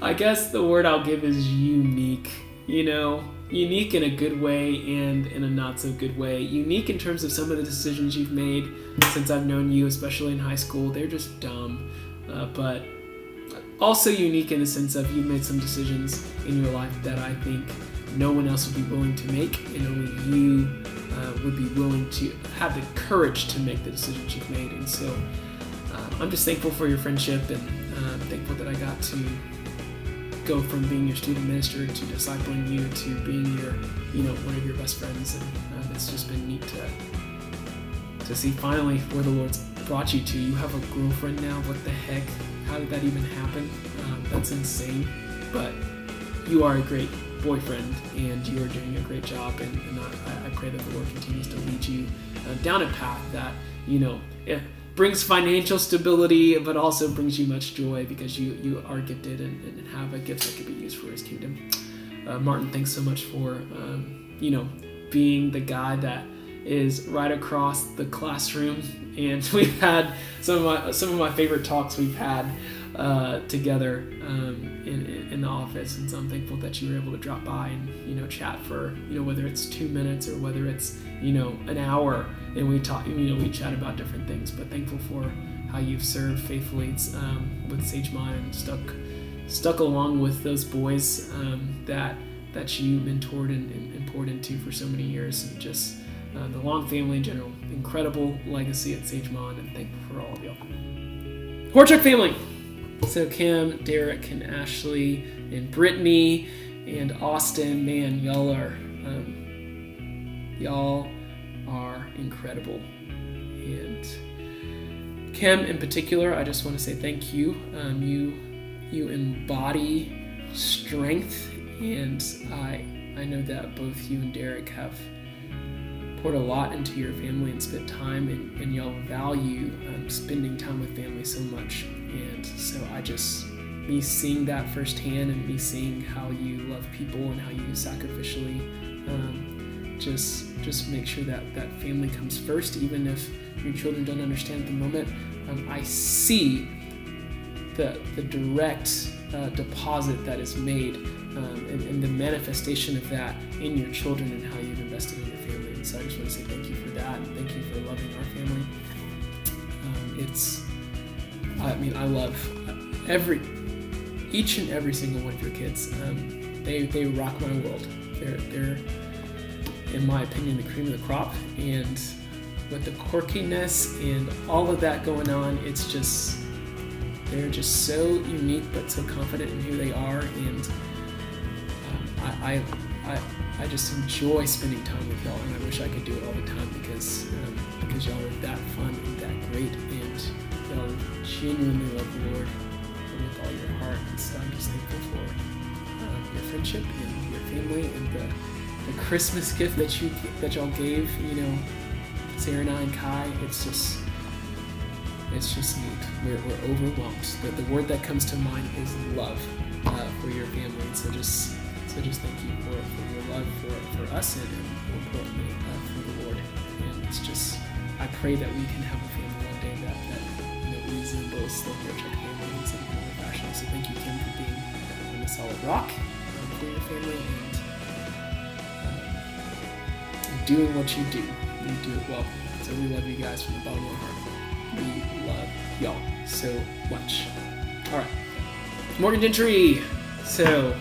I guess the word I'll give is unique. Unique in a good way and in a not so good way. Unique in terms of some of the decisions you've made since I've known you, especially in high school. They're just dumb, but also unique in the sense of you've made some decisions in your life that I think no one else would be willing to make, and only you would be willing to have the courage to make the decisions you've made. And so I'm just thankful for your friendship, and thankful that I got to go from being your student minister to discipling you to being your, one of your best friends. And it's just been neat to see finally where the Lord's brought you to. You have a girlfriend now. What the heck? How did that even happen? That's insane. But you are a great boyfriend, and you are doing a great job. And I pray that the Lord continues to lead you down a path that, it brings financial stability, but also brings you much joy because you are gifted and have a gift that could be used for his kingdom. Martin, thanks so much for, being the guy that is right across the classroom. And we've had some of my favorite talks we've had together in the office. And so I'm thankful that you were able to drop by and, chat for, whether it's 2 minutes or whether it's, an hour, and we talk, we chat about different things. But thankful for how you've served faithfully with Sagemont and stuck along with those boys that you mentored and poured into for so many years, and just the Long family in general. Incredible legacy at Sagemont, and thankful for all of y'all. Hryhorchuk family. So Kim, Derek, and Ashley, and Brittany, and Austin, man, y'all are incredible. And Kim in particular, I just want to say thank you. You embody strength, and I know that both you and Derek have poured a lot into your family and spent time, and y'all value spending time with family so much. And so me seeing that firsthand, and me seeing how you love people and how you sacrificially just make sure that family comes first, even if your children don't understand at the moment. I see the direct deposit that is made, and the manifestation of that in your children and how you've invested in your family. And so I just want to say thank you for that, and thank you for loving our family. I love each and every single one of your kids. They rock my world. They're, in my opinion, the cream of the crop. And with the quirkiness and all of that going on, they're just so unique but so confident in who they are. And I just enjoy spending time with y'all, and I wish I could do it all the time because y'all are that fun and that great, and y'all genuinely love the Lord with all your heart. And so I'm just thankful for your friendship and your family, and the Christmas gift that y'all gave, Sarah and I and Kai. It's just neat. We're overwhelmed. The word that comes to mind is love for your family. And so just thank you for your love for us, and more importantly for the Lord. And I pray that we can have a family one day that resembles the Hryhorchuk family in some form or fashion. So thank you, Kim, for being a solid rock for your family, and doing what you do. You do it well. So we love you guys from the bottom of our heart. We love y'all so much. All right, Morgan Gentry. So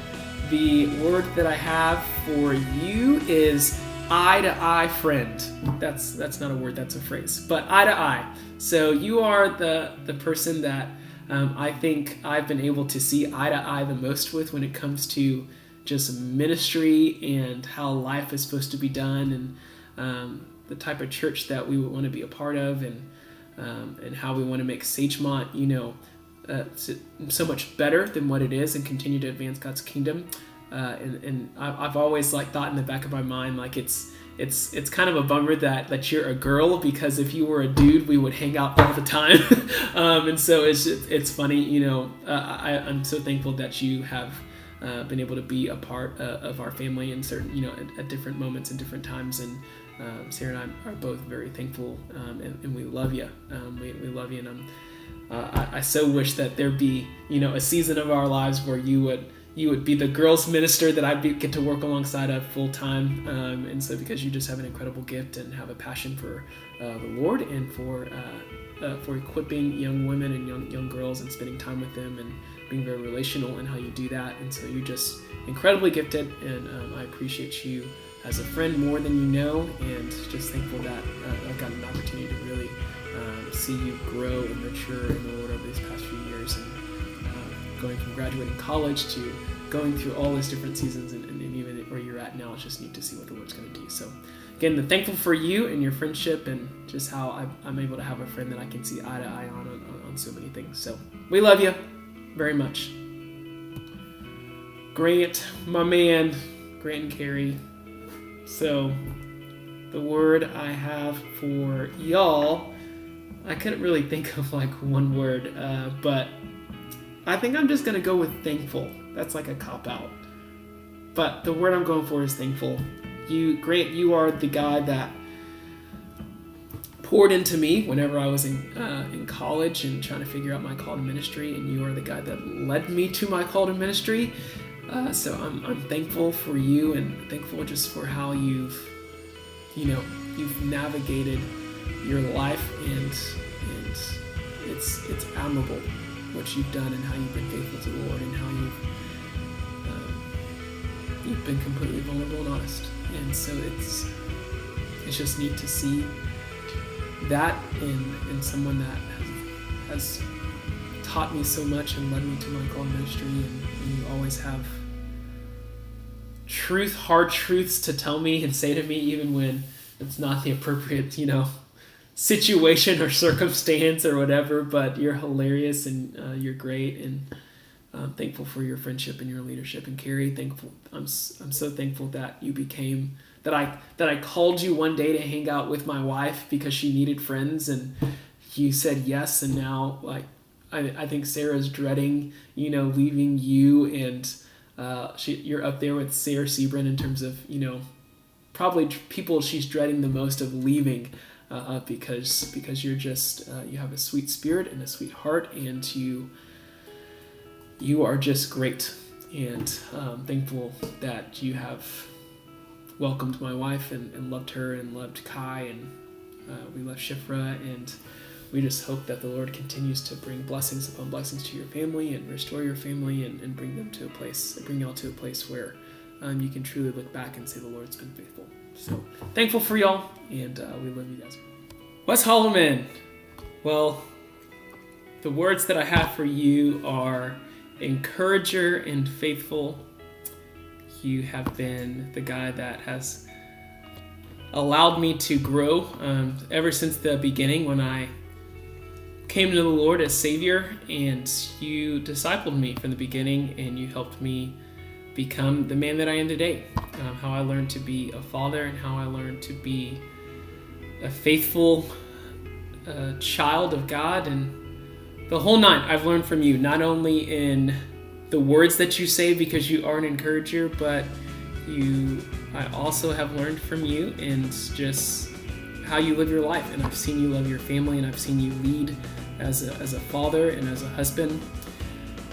the word that I have for you is eye-to-eye friend. That's not a word, that's a phrase. But eye-to-eye. So you are the person that I think I've been able to see eye-to-eye the most with when it comes to just ministry and how life is supposed to be done, and the type of church that we would want to be a part of, and how we want to make Sagemont, so much better than what it is, and continue to advance God's kingdom. And I've always thought in the back of my mind, it's kind of a bummer that you're a girl, because if you were a dude, we would hang out all the time. And so it's funny, I'm so thankful that you have been able to be a part of our family in certain, at different moments and different times. And Sarah and I are both very thankful, and we love you. We love you, and I so wish that there'd be, a season of our lives where you would be the girls minister that I get to work alongside of full time. And so, because you just have an incredible gift and have a passion for the Lord, and for equipping young women and young girls and spending time with them and being very relational in how you do that. And so you're just incredibly gifted, and I appreciate you as a friend more than you know, and just thankful that I've gotten an opportunity to really see you grow and mature in the Lord over these past few years, and going from graduating college to going through all these different seasons, and even where you're at now. It's just neat to see what the Lord's going to do. So again, I'm thankful for you and your friendship, and just how I'm able to have a friend that I can see eye to eye on so many things. So we love you very much. Grant, my man, Grant and Carrie. So the word I have for y'all, I couldn't really think of one word, but I think I'm just going to go with thankful. That's a cop-out. But the word I'm going for is thankful. Grant, you are the guy that poured into me whenever I was in college and trying to figure out my call to ministry, and you are the guy that led me to my call to ministry. So I'm thankful for you, and thankful just for how you've navigated your life, and it's admirable what you've done, and how you've been faithful to the Lord, and how you've been completely vulnerable and honest. And so it's just neat to see that in someone that has taught me so much and led me to my call to ministry, and you always have hard truths to tell me and say to me, even when it's not the appropriate, situation or circumstance or whatever. But you're hilarious, and you're great, and I'm thankful for your friendship and your leadership. And Carrie, I'm so thankful that you became that I called you one day to hang out with my wife because she needed friends, and you said yes. And now I think Sarah's dreading leaving you, and you're up there with Sarah Sebrens in terms of probably people she's dreading the most of leaving, because you're just you have a sweet spirit and a sweet heart, and you are just great. And thankful that you have welcomed my wife and loved her and loved Kai, and we love Shifra, and we just hope that the Lord continues to bring blessings upon blessings to your family, and restore your family, and bring y'all to a place where you can truly look back and say the Lord's been faithful. So thankful for y'all, and we love you guys. Wes Holloman. Well, the words that I have for you are encourager and faithful. You have been the guy that has allowed me to grow ever since the beginning, when I came to the Lord as Savior, and you discipled me from the beginning, and you helped me become the man that I am today. How I learned to be a father, and how I learned to be a faithful child of God, and the whole nine I've learned from you, not only in the words that you say because you are an encourager, but I also have learned from you in just how you live your life, and I've seen you love your family, and I've seen you lead as a father and as a husband,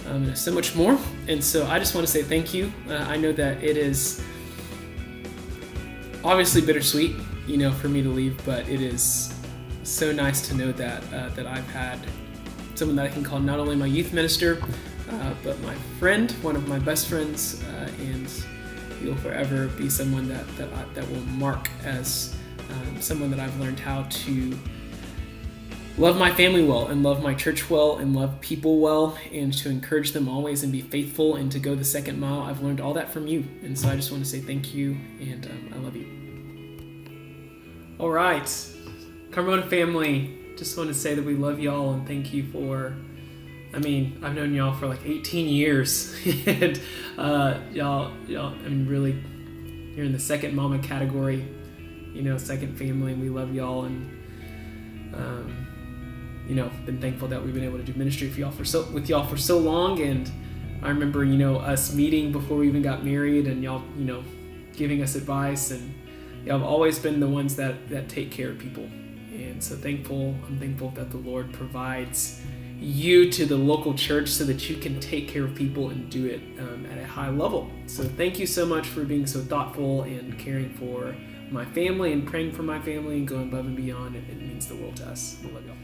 and so much more. And so I just want to say thank you. I know that it is obviously bittersweet, for me to leave, but it is so nice to know that I've had someone that I can call not only my youth minister, but my friend, one of my best friends, and You'll forever be someone that will mark as someone that I've learned how to love my family well and love my church well and love people well and to encourage them always and be faithful and to go the second mile. I've learned all that from you. And so I just want to say thank you and I love you. All right. Carmona family, just want to say that we love y'all and thank you for, I've known y'all for like 18 years and y'all, really, you're in the second mama category, second family, and we love y'all and, been thankful that we've been able to do ministry with y'all for so long. And I remember, us meeting before we even got married and y'all, giving us advice, and y'all have always been the ones that take care of people. And so I'm thankful that the Lord provides you to the local church so that you can take care of people and do it at a high level. So thank you so much for being so thoughtful and caring for my family and praying for my family and going above and beyond. It means the world to us. We love y'all.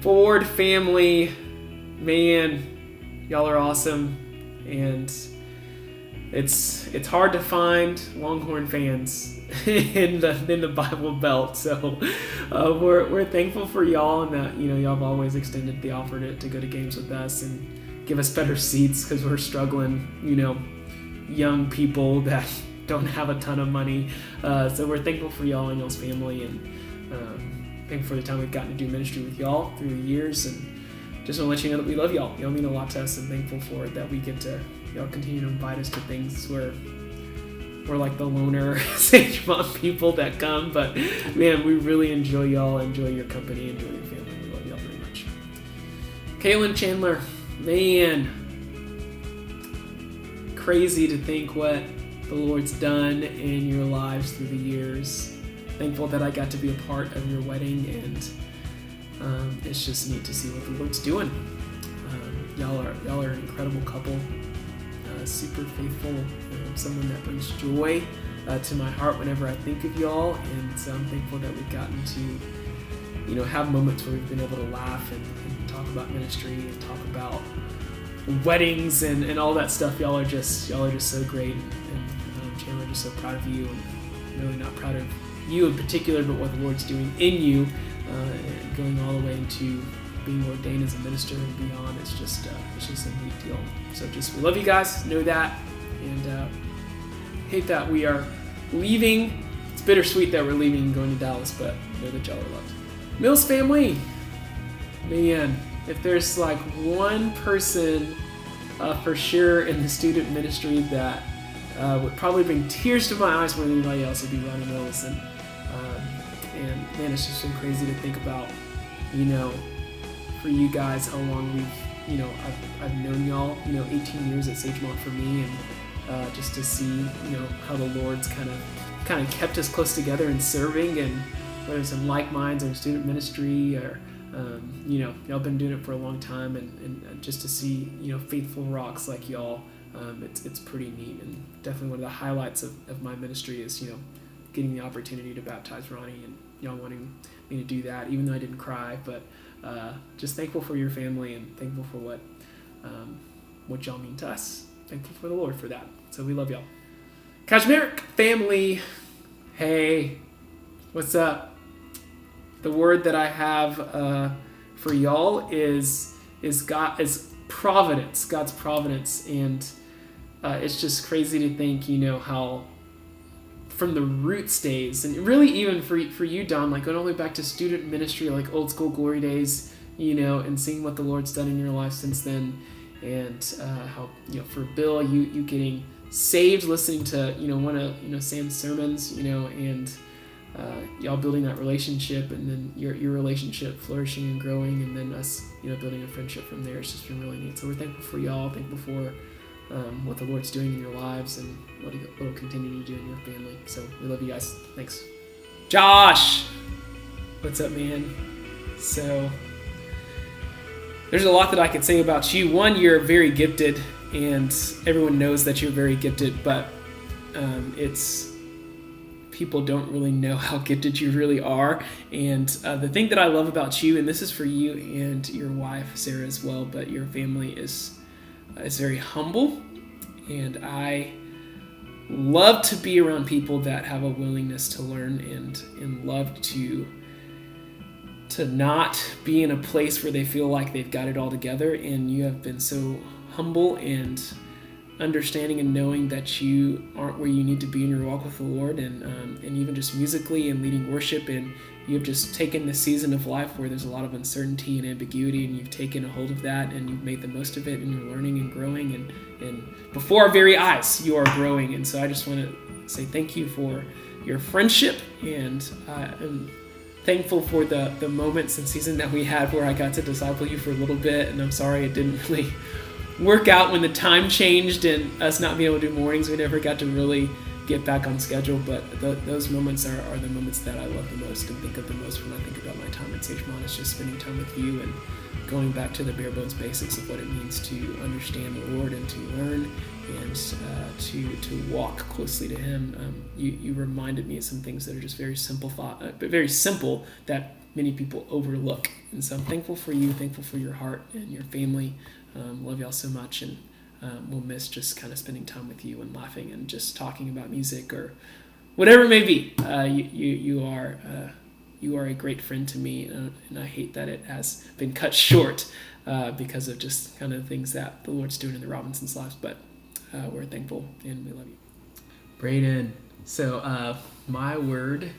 Ford family, man, y'all are awesome, and it's hard to find Longhorn fans in the Bible Belt. So we're thankful for y'all, and that y'all have always extended the offer to go to games with us and give us better seats because we're struggling, young people that don't have a ton of money. So we're thankful for y'all and y'all's family, and thankful for the time we've gotten to do ministry with y'all through the years, and just want to let you know that we love y'all. Y'all mean a lot to us, and thankful for it that we get to, y'all continue to invite us to things where we're like the loner Sagemont people that come, but man, we really enjoy y'all, enjoy your company, enjoy your family. We love y'all very much. Kaylin Chandler, man, crazy to think what the Lord's done in your lives through the years. Thankful that I got to be a part of your wedding, and it's just neat to see what the Lord's doing. Y'all are an incredible couple, super faithful, someone that brings joy to my heart whenever I think of y'all, and so I'm thankful that we've gotten to have moments where we've been able to laugh and talk about ministry and talk about weddings and all that stuff. Y'all are just so great, and Chandler, just so proud of you, and really not proud of you in particular, but what the Lord's doing in you, and going all the way into being ordained as a minister and beyond. It's just a neat deal. So we love you guys, know that, and hate that we are leaving. It's bittersweet that we're leaving and going to Dallas, but know that y'all are loved. Mills family, man, if there's like one person for sure in the student ministry that would probably bring tears to my eyes more than anybody else, would be Ronnie Mills. And man, it's just been crazy to think about, for you guys, how long we've, I've known y'all, 18 years at Sagemont for me, and just to see, how the Lord's kind of kept us close together in serving, and whether it's in like minds or in student ministry, or y'all been doing it for a long time, and just to see, faithful rocks like y'all, it's pretty neat, and definitely one of the highlights of my ministry is, getting the opportunity to baptize Ronnie, and y'all wanting me to do that, even though I didn't cry, but just thankful for your family, and thankful for what y'all mean to us. Thankful for the Lord for that. So we love y'all. Cashmereck family, hey, what's up? The word that I have for y'all is providence, God's providence, and it's just crazy to think, how from the roots days, and really even for you, Don, like going all the way back to student ministry, like old school glory days, and seeing what the Lord's done in your life since then, and how, for Bill, you getting saved, listening to, one of, Sam's sermons, and y'all building that relationship, and then your relationship flourishing and growing, and then us, building a friendship from there. It's just been really neat. So we're thankful for y'all, thankful for what the Lord's doing in your lives, and what He'll continue to do in your family. So we love you guys. Thanks. Josh! What's up, man? So there's a lot that I could say about you. One, you're very gifted, and everyone knows that you're very gifted, but people don't really know how gifted you really are. And the thing that I love about you, and this is for you and your wife, Sarah, as well, but your family is very humble, and I love to be around people that have a willingness to learn and love to not be in a place where they feel like they've got it all together. And you have been so humble and understanding and knowing that you aren't where you need to be in your walk with the Lord, and even just musically and leading worship, and you have just taken the season of life where there's a lot of uncertainty and ambiguity, and you've taken a hold of that and you've made the most of it, and you're learning and growing, and before our very eyes you are growing. And so I just want to say thank you for your friendship, and I'm thankful for the moments and season that we had where I got to disciple you for a little bit, and I'm sorry it didn't really work out when the time changed and us not being able to do mornings. We never got to really get back on schedule, but those moments are the moments that I love the most and think of the most when I think about my time at Sagemont. It's just spending time with you and going back to the bare bones basics of what it means to understand the Lord and to learn and to walk closely to Him. You reminded me of some things that are just very simple but very simple that many people overlook. And so I'm thankful for you, thankful for your heart and your family. Love y'all so much, and we'll miss just kind of spending time with you and laughing and just talking about music or whatever it may be. You are a great friend to me, and I hate that it has been cut short because of just kind of things that the Lord's doing in the Robinsons' lives. But we're thankful and we love you. Braden, so my word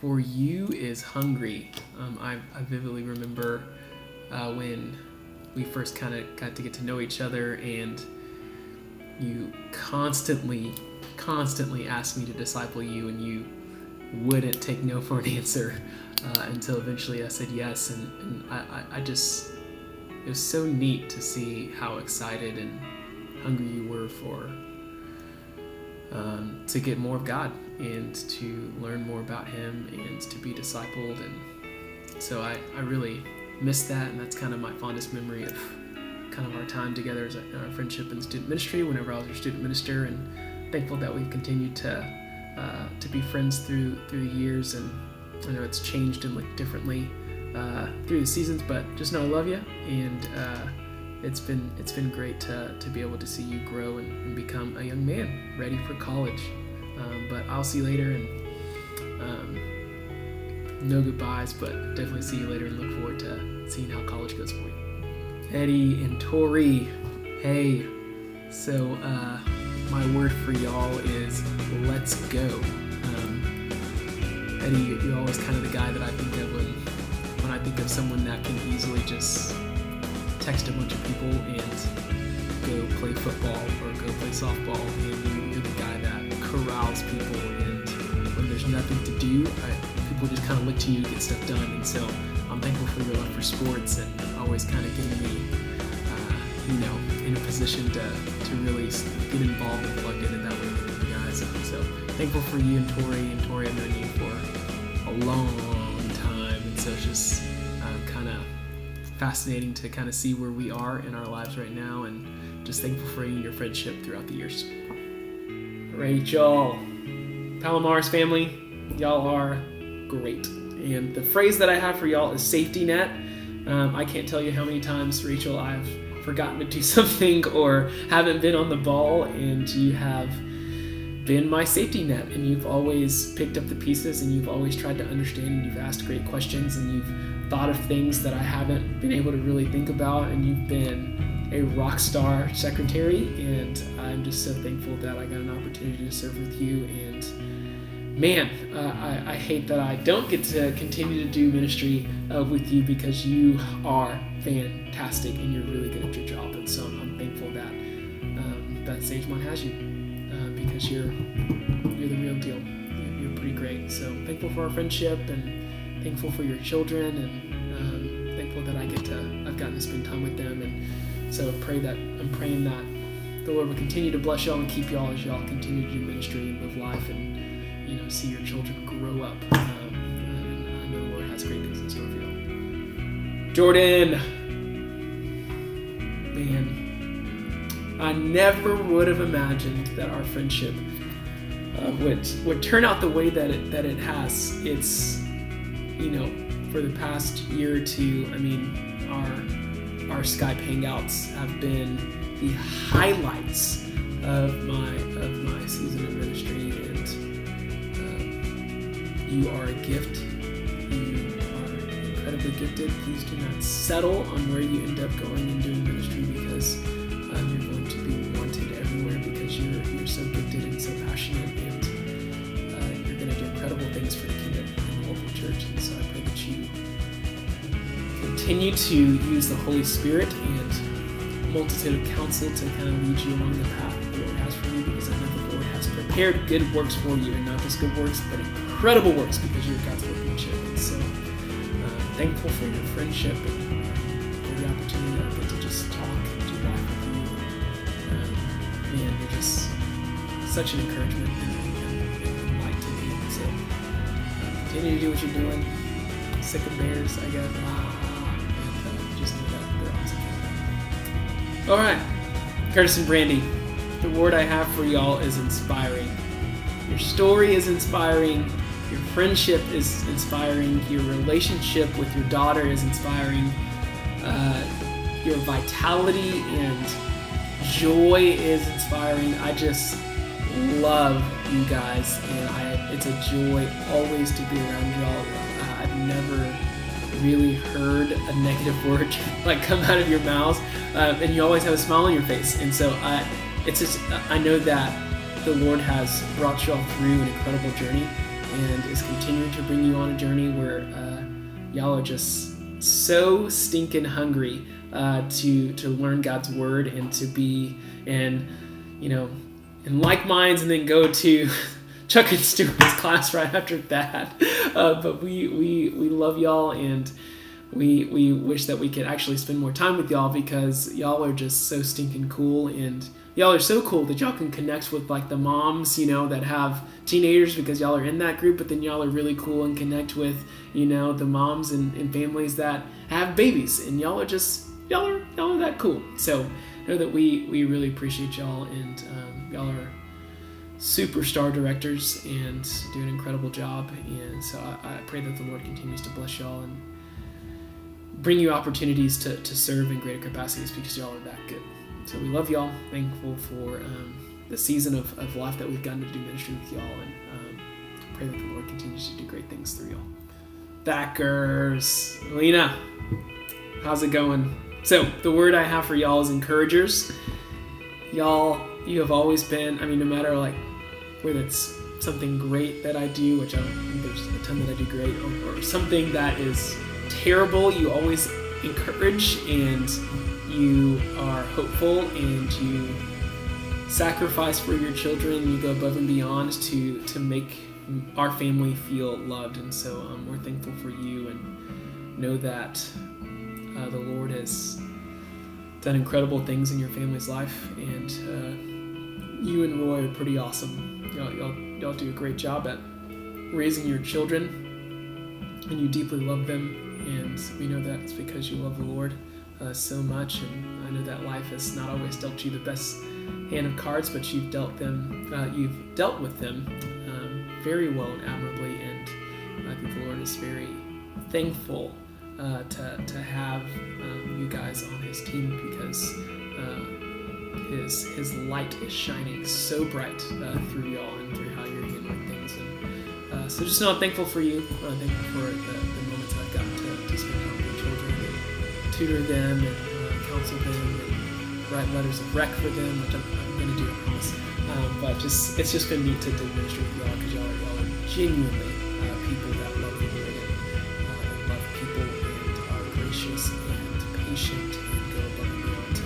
for you is hungry. I vividly remember when we first kind of got to get to know each other, and you constantly asked me to disciple you, and you wouldn't take no for an answer until eventually I said yes. And I just, it was so neat to see how excited and hungry you were for to get more of God and to learn more about Him and to be discipled. And so I really miss that, and that's kind of my fondest memory of kind of our time together as our friendship in student ministry whenever I was your student minister, and thankful that we've continued to be friends through the years. And I know it's changed and looked differently through the seasons, but just know I love you, and it's been great to be able to see you grow and become a young man ready for college. But I'll see you later, and no goodbyes, but definitely see you later, and look forward to seeing how college goes for you. Eddie and Tori, hey, so my word for y'all is let's go. Eddie, you're always kind of the guy that I think of when I think of someone that can easily just text a bunch of people and go play football or go play softball, and you're the guy that corrals people, and when there's nothing to do, people just kind of look to you to get stuff done. And so I'm thankful for your love for sports and always kind of getting me, in a position to really get involved and plugged into that way with you guys. So thankful for you and Tori. I've known you for a long time, and so it's just kind of fascinating to kind of see where we are in our lives right now, and just thankful for you and your friendship throughout the years. All right, y'all. Palomares family, y'all are great. And the phrase that I have for y'all is safety net. I can't tell you how many times, Rachel, I've forgotten to do something or haven't been on the ball, and you have been my safety net, and you've always picked up the pieces, and you've always tried to understand, and you've asked great questions, and you've thought of things that I haven't been able to really think about, and you've been a rock star secretary, and I'm just so thankful that I got an opportunity to serve with you. And man, I hate that I don't get to continue to do ministry with you, because you are fantastic and you're really good at your job. And so I'm thankful that Sagemont has you, because you're the real deal. You're pretty great. So thankful for our friendship, and thankful for your children, and thankful that I've gotten to spend time with them. And so I'm praying that the Lord will continue to bless y'all and keep y'all as y'all continue to do ministry and live life, and see your children grow up. And I know the Lord has great things in store for y'all. Jordan, man, I never would have imagined that our friendship would turn out the way that it has. It's, for the past year or two, our Skype hangouts have been the highlights of my my season of ministry, and you are a gift. You are incredibly gifted. Please do not settle on where you end up going and doing ministry, because you're going to be wanted everywhere, because you're so gifted and so passionate, and you're going to do incredible things for the kingdom and the local church. And so I pray that you continue to use the Holy Spirit and multitude of counsel to kind of lead you along the path the Lord has for you, because I know the Lord has prepared good works for you, and not just good works, but incredible works, because you're God's workmanship. And so thankful for your friendship and for the opportunity that I get to just talk and do life with you. Man, you're just such an encouragement and light to me. And so continue to do what you're doing. Sick of bears, I guess. And just know that they're awesome. All right, Curtis and Brandy, the word I have for y'all is inspiring. Your story is inspiring. Your friendship is inspiring. Your relationship with your daughter is inspiring. Your vitality and joy is inspiring. I just love you guys, and it's a joy always to be around y'all. I've never really heard a negative word like come out of your mouths, and you always have a smile on your face. And so it's just, I know that the Lord has brought you all through an incredible journey, and is continuing to bring you on a journey where y'all are just so stinking hungry to learn God's word and to be in like minds, and then go to Chuck and Stewart's class right after that. But we love y'all, and we wish that we could actually spend more time with y'all, because y'all are just so stinking cool, and y'all are so cool that y'all can connect with like the moms, that have teenagers, because y'all are in that group, but then y'all are really cool and connect with, the moms and families that have babies, and y'all are that cool. So know that we really appreciate y'all, and y'all are superstar directors and do an incredible job. And so I pray that the Lord continues to bless y'all and bring you opportunities to serve in greater capacities, because y'all are that good. So we love y'all. Thankful for the season of life that we've gotten to do ministry with y'all, and pray that the Lord continues to do great things through y'all. Thackers, Lena, how's it going? So the word I have for y'all is encouragers. Y'all, you have always been, no matter like whether it's something great that I do, which I don't think there's a ton that I do great, or something that is terrible, you always encourage, and you are hopeful, and you sacrifice for your children, and you go above and beyond to make our family feel loved. And so we're thankful for you, and know that the Lord has done incredible things in your family's life, and you and Roy are pretty awesome. Y'all do a great job at raising your children, and you deeply love them, and we know that it's because you love the Lord so much. And I know that life has not always dealt you the best hand of cards, but you've dealt with them very well and admirably, and I think the Lord is very thankful to have you guys on his team, because his light is shining so bright through y'all and through how you're handling things. And so just know I'm thankful for you. I'm thankful for the moments I've gotten to spend time with your children and tutor them and counsel them and write letters of rec for them, which I'm going to do, I promise. But it's just been neat to do ministry with y'all, because y'all are genuinely people that love the Lord, and love people, and are gracious and patient, and go above and beyond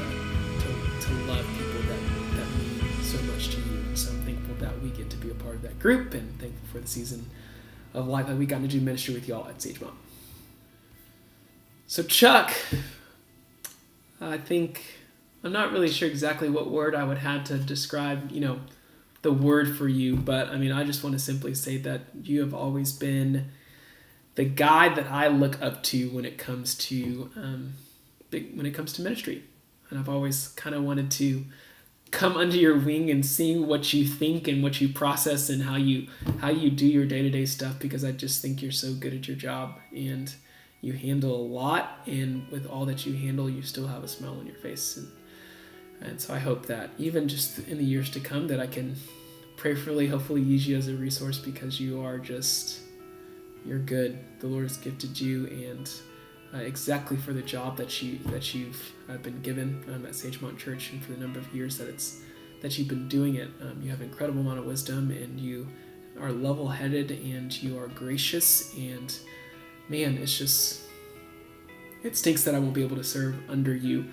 to love people that mean so much to you. And so I'm thankful that we get to be a part of that group, and thankful for the season of life that we got to do ministry with y'all at Sagemont. So Chuck, I think, I'm not really sure exactly what word I would have to describe, the word for you, but I just want to simply say that you have always been the guy that I look up to when it comes to ministry, and I've always kind of wanted to come under your wing and see what you think and what you process and how you do your day-to-day stuff, because I just think you're so good at your job, and you handle a lot, and with all that you handle, you still have a smile on your face. And so I hope that even just in the years to come that I can prayerfully, hopefully use you as a resource, because you're good. The Lord has gifted you, and exactly for the job that you've been given at Sagemont Church, and for the number of years that you've been doing it. You have an incredible amount of wisdom, and you are level-headed, and you are gracious, and man, it stinks that I won't be able to serve under you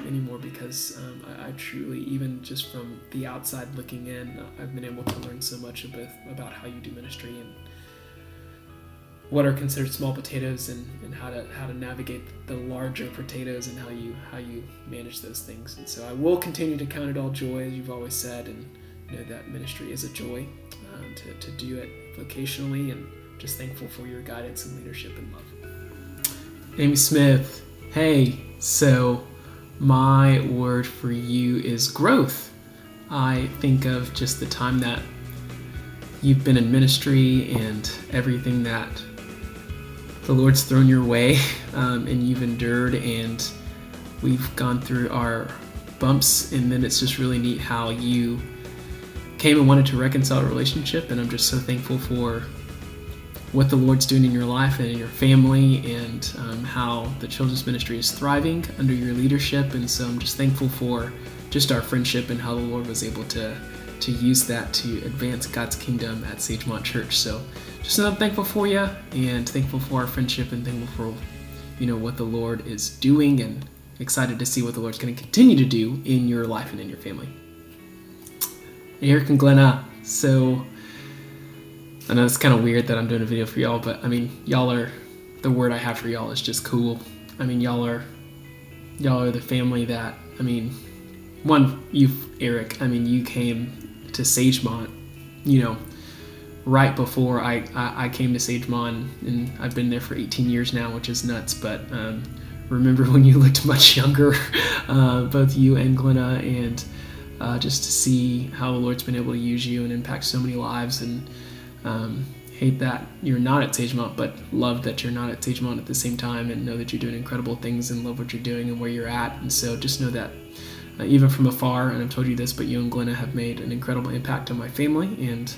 anymore, because I truly, even just from the outside looking in, I've been able to learn so much about how you do ministry and what are considered small potatoes, and how to navigate the larger potatoes, and how you manage those things. And so I will continue to count it all joy, as you've always said, and know that ministry is a joy to do it vocationally, and just thankful for your guidance and leadership and love. Amy Smith, hey, so my word for you is growth. I think of just the time that you've been in ministry and everything that the Lord's thrown your way, and you've endured, and we've gone through our bumps, and then it's just really neat how you came and wanted to reconcile a relationship, and I'm just so thankful for what the Lord's doing in your life and in your family, and how the children's ministry is thriving under your leadership. And so I'm just thankful for just our friendship and how the Lord was able to use that to advance God's kingdom at Sagemont Church. So just I'm thankful for you, and thankful for our friendship, and thankful for what the Lord is doing, and excited to see what the Lord's going to continue to do in your life and in your family. Eric and Glenna, so I know it's kind of weird that I'm doing a video for y'all, but I mean, y'all are, the word I have for y'all is just cool. I mean, y'all are the family that, I mean, Eric, I mean, you came to Sagemont, right before I came to Sagemont, and I've been there for 18 years now, which is nuts, but remember when you looked much younger, both you and Glenna, and just to see how the Lord's been able to use you and impact so many lives, and hate that you're not at Sagemont, but love that you're not at Sagemont at the same time, and know that you're doing incredible things, and love what you're doing and where you're at. And so just know that even from afar, and I've told you this, but you and Glenna have made an incredible impact on my family, and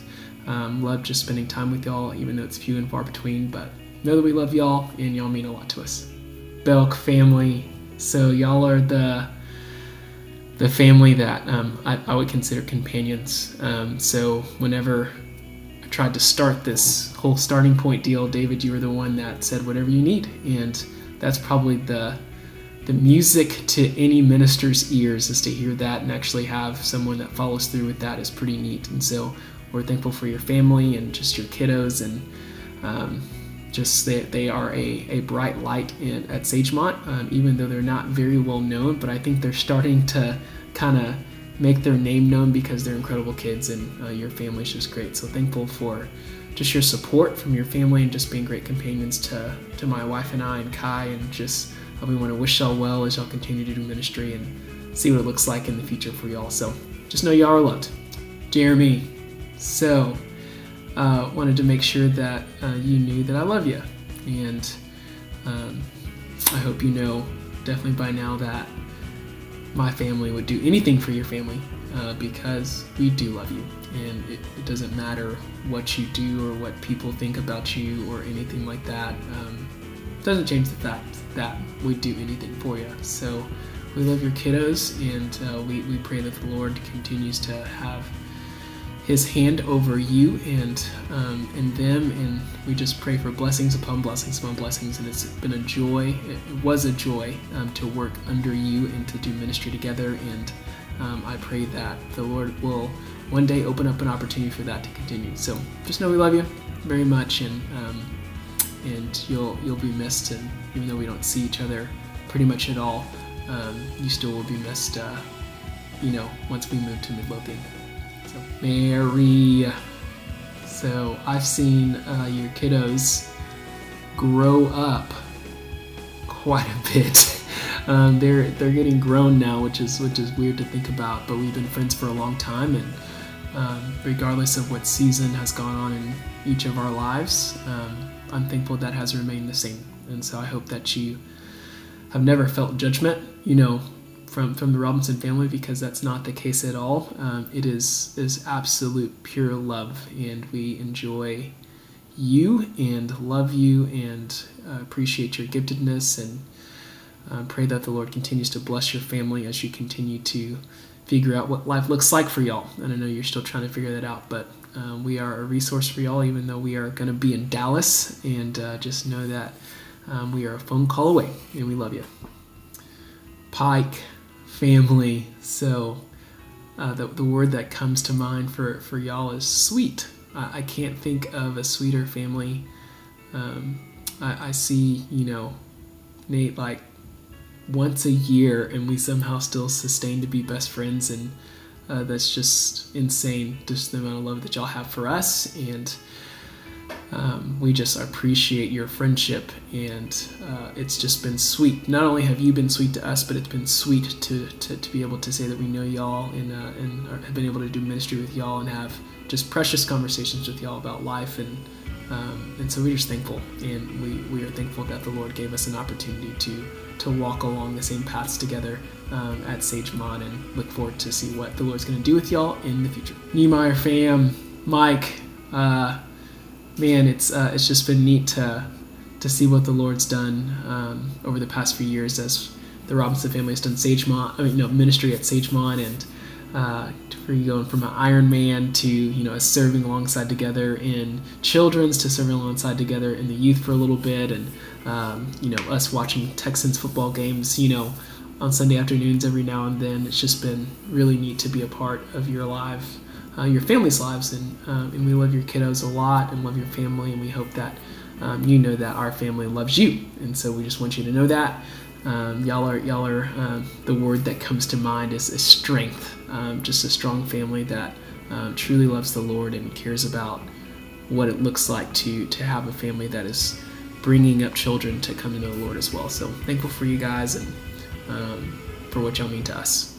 love just spending time with y'all, even though it's few and far between. But know that we love y'all, and y'all mean a lot to us. Belk family, so y'all are the family that I would consider companions. So whenever I tried to start this whole starting point deal, David, you were the one that said whatever you need, and that's probably the music to any minister's ears, is to hear that and actually have someone that follows through with that is pretty neat. And so we're thankful for your family and just your kiddos, and just they are a bright light at Sagemont, even though they're not very well known, but I think they're starting to kind of make their name known because they're incredible kids, and your family's just great. So thankful for just your support from your family, and just being great companions to my wife and I and Kai, and just we want to wish y'all well as y'all continue to do ministry and see what it looks like in the future for y'all. So just know y'all are loved. Jeremy, so wanted to make sure that you knew that I love you, and I hope you know definitely by now that my family would do anything for your family, because we do love you, and it doesn't matter what you do or what people think about you or anything like that. It doesn't change the fact that we do anything for you. So we love your kiddos, and we pray that the Lord continues to have His hand over you and them, and we just pray for blessings upon blessings upon blessings. And it's been a joy. It was a joy to work under you and to do ministry together. And I pray that the Lord will one day open up an opportunity for that to continue. So just know we love you very much, and you'll be missed. And even though we don't see each other pretty much at all, you still will be missed. Once we move to Midlothian. So Mary. So I've seen your kiddos grow up quite a bit. They're getting grown now, which is weird to think about. But we've been friends for a long time, and regardless of what season has gone on in each of our lives, I'm thankful that has remained the same. And so I hope that you have never felt judgment, from the Robinson family, because that's not the case at all. It is absolute pure love, and we enjoy you and love you and appreciate your giftedness, and pray that the Lord continues to bless your family as you continue to figure out what life looks like for y'all. And I know you're still trying to figure that out, but we are a resource for y'all, even though we are going to be in Dallas, and just know that we are a phone call away, and we love you. Pike family. So the word that comes to mind for y'all is sweet. I can't think of a sweeter family. I see, Nate, like once a year, and we somehow still sustain to be best friends, and that's just insane, just the amount of love that y'all have for us, and we just appreciate your friendship, and it's just been sweet. Not only have you been sweet to us, but it's been sweet to be able to say that we know y'all, and have been able to do ministry with y'all and have just precious conversations with y'all about life, and so we're just thankful, and we are thankful that the Lord gave us an opportunity to walk along the same paths together at Sagemont, and look forward to see what the Lord's going to do with y'all in the future. Niemeyer fam, Mike, man, it's just been neat to see what the Lord's done over the past few years as the Robinson family has done ministry at Sagemont, and for you going from an Iron Man to serving alongside together in children's, to serving alongside together in the youth for a little bit, and us watching Texans football games on Sunday afternoons every now and then. It's just been really neat to be a part of your life, your family's lives, and we love your kiddos a lot and love your family, and we hope that you know that our family loves you, and so we just want you to know that. Y'all are the word that comes to mind is strength. Just a strong family that truly loves the Lord and cares about what it looks like to have a family that is bringing up children to come to know the Lord as well. So thankful for you guys, and for what y'all mean to us.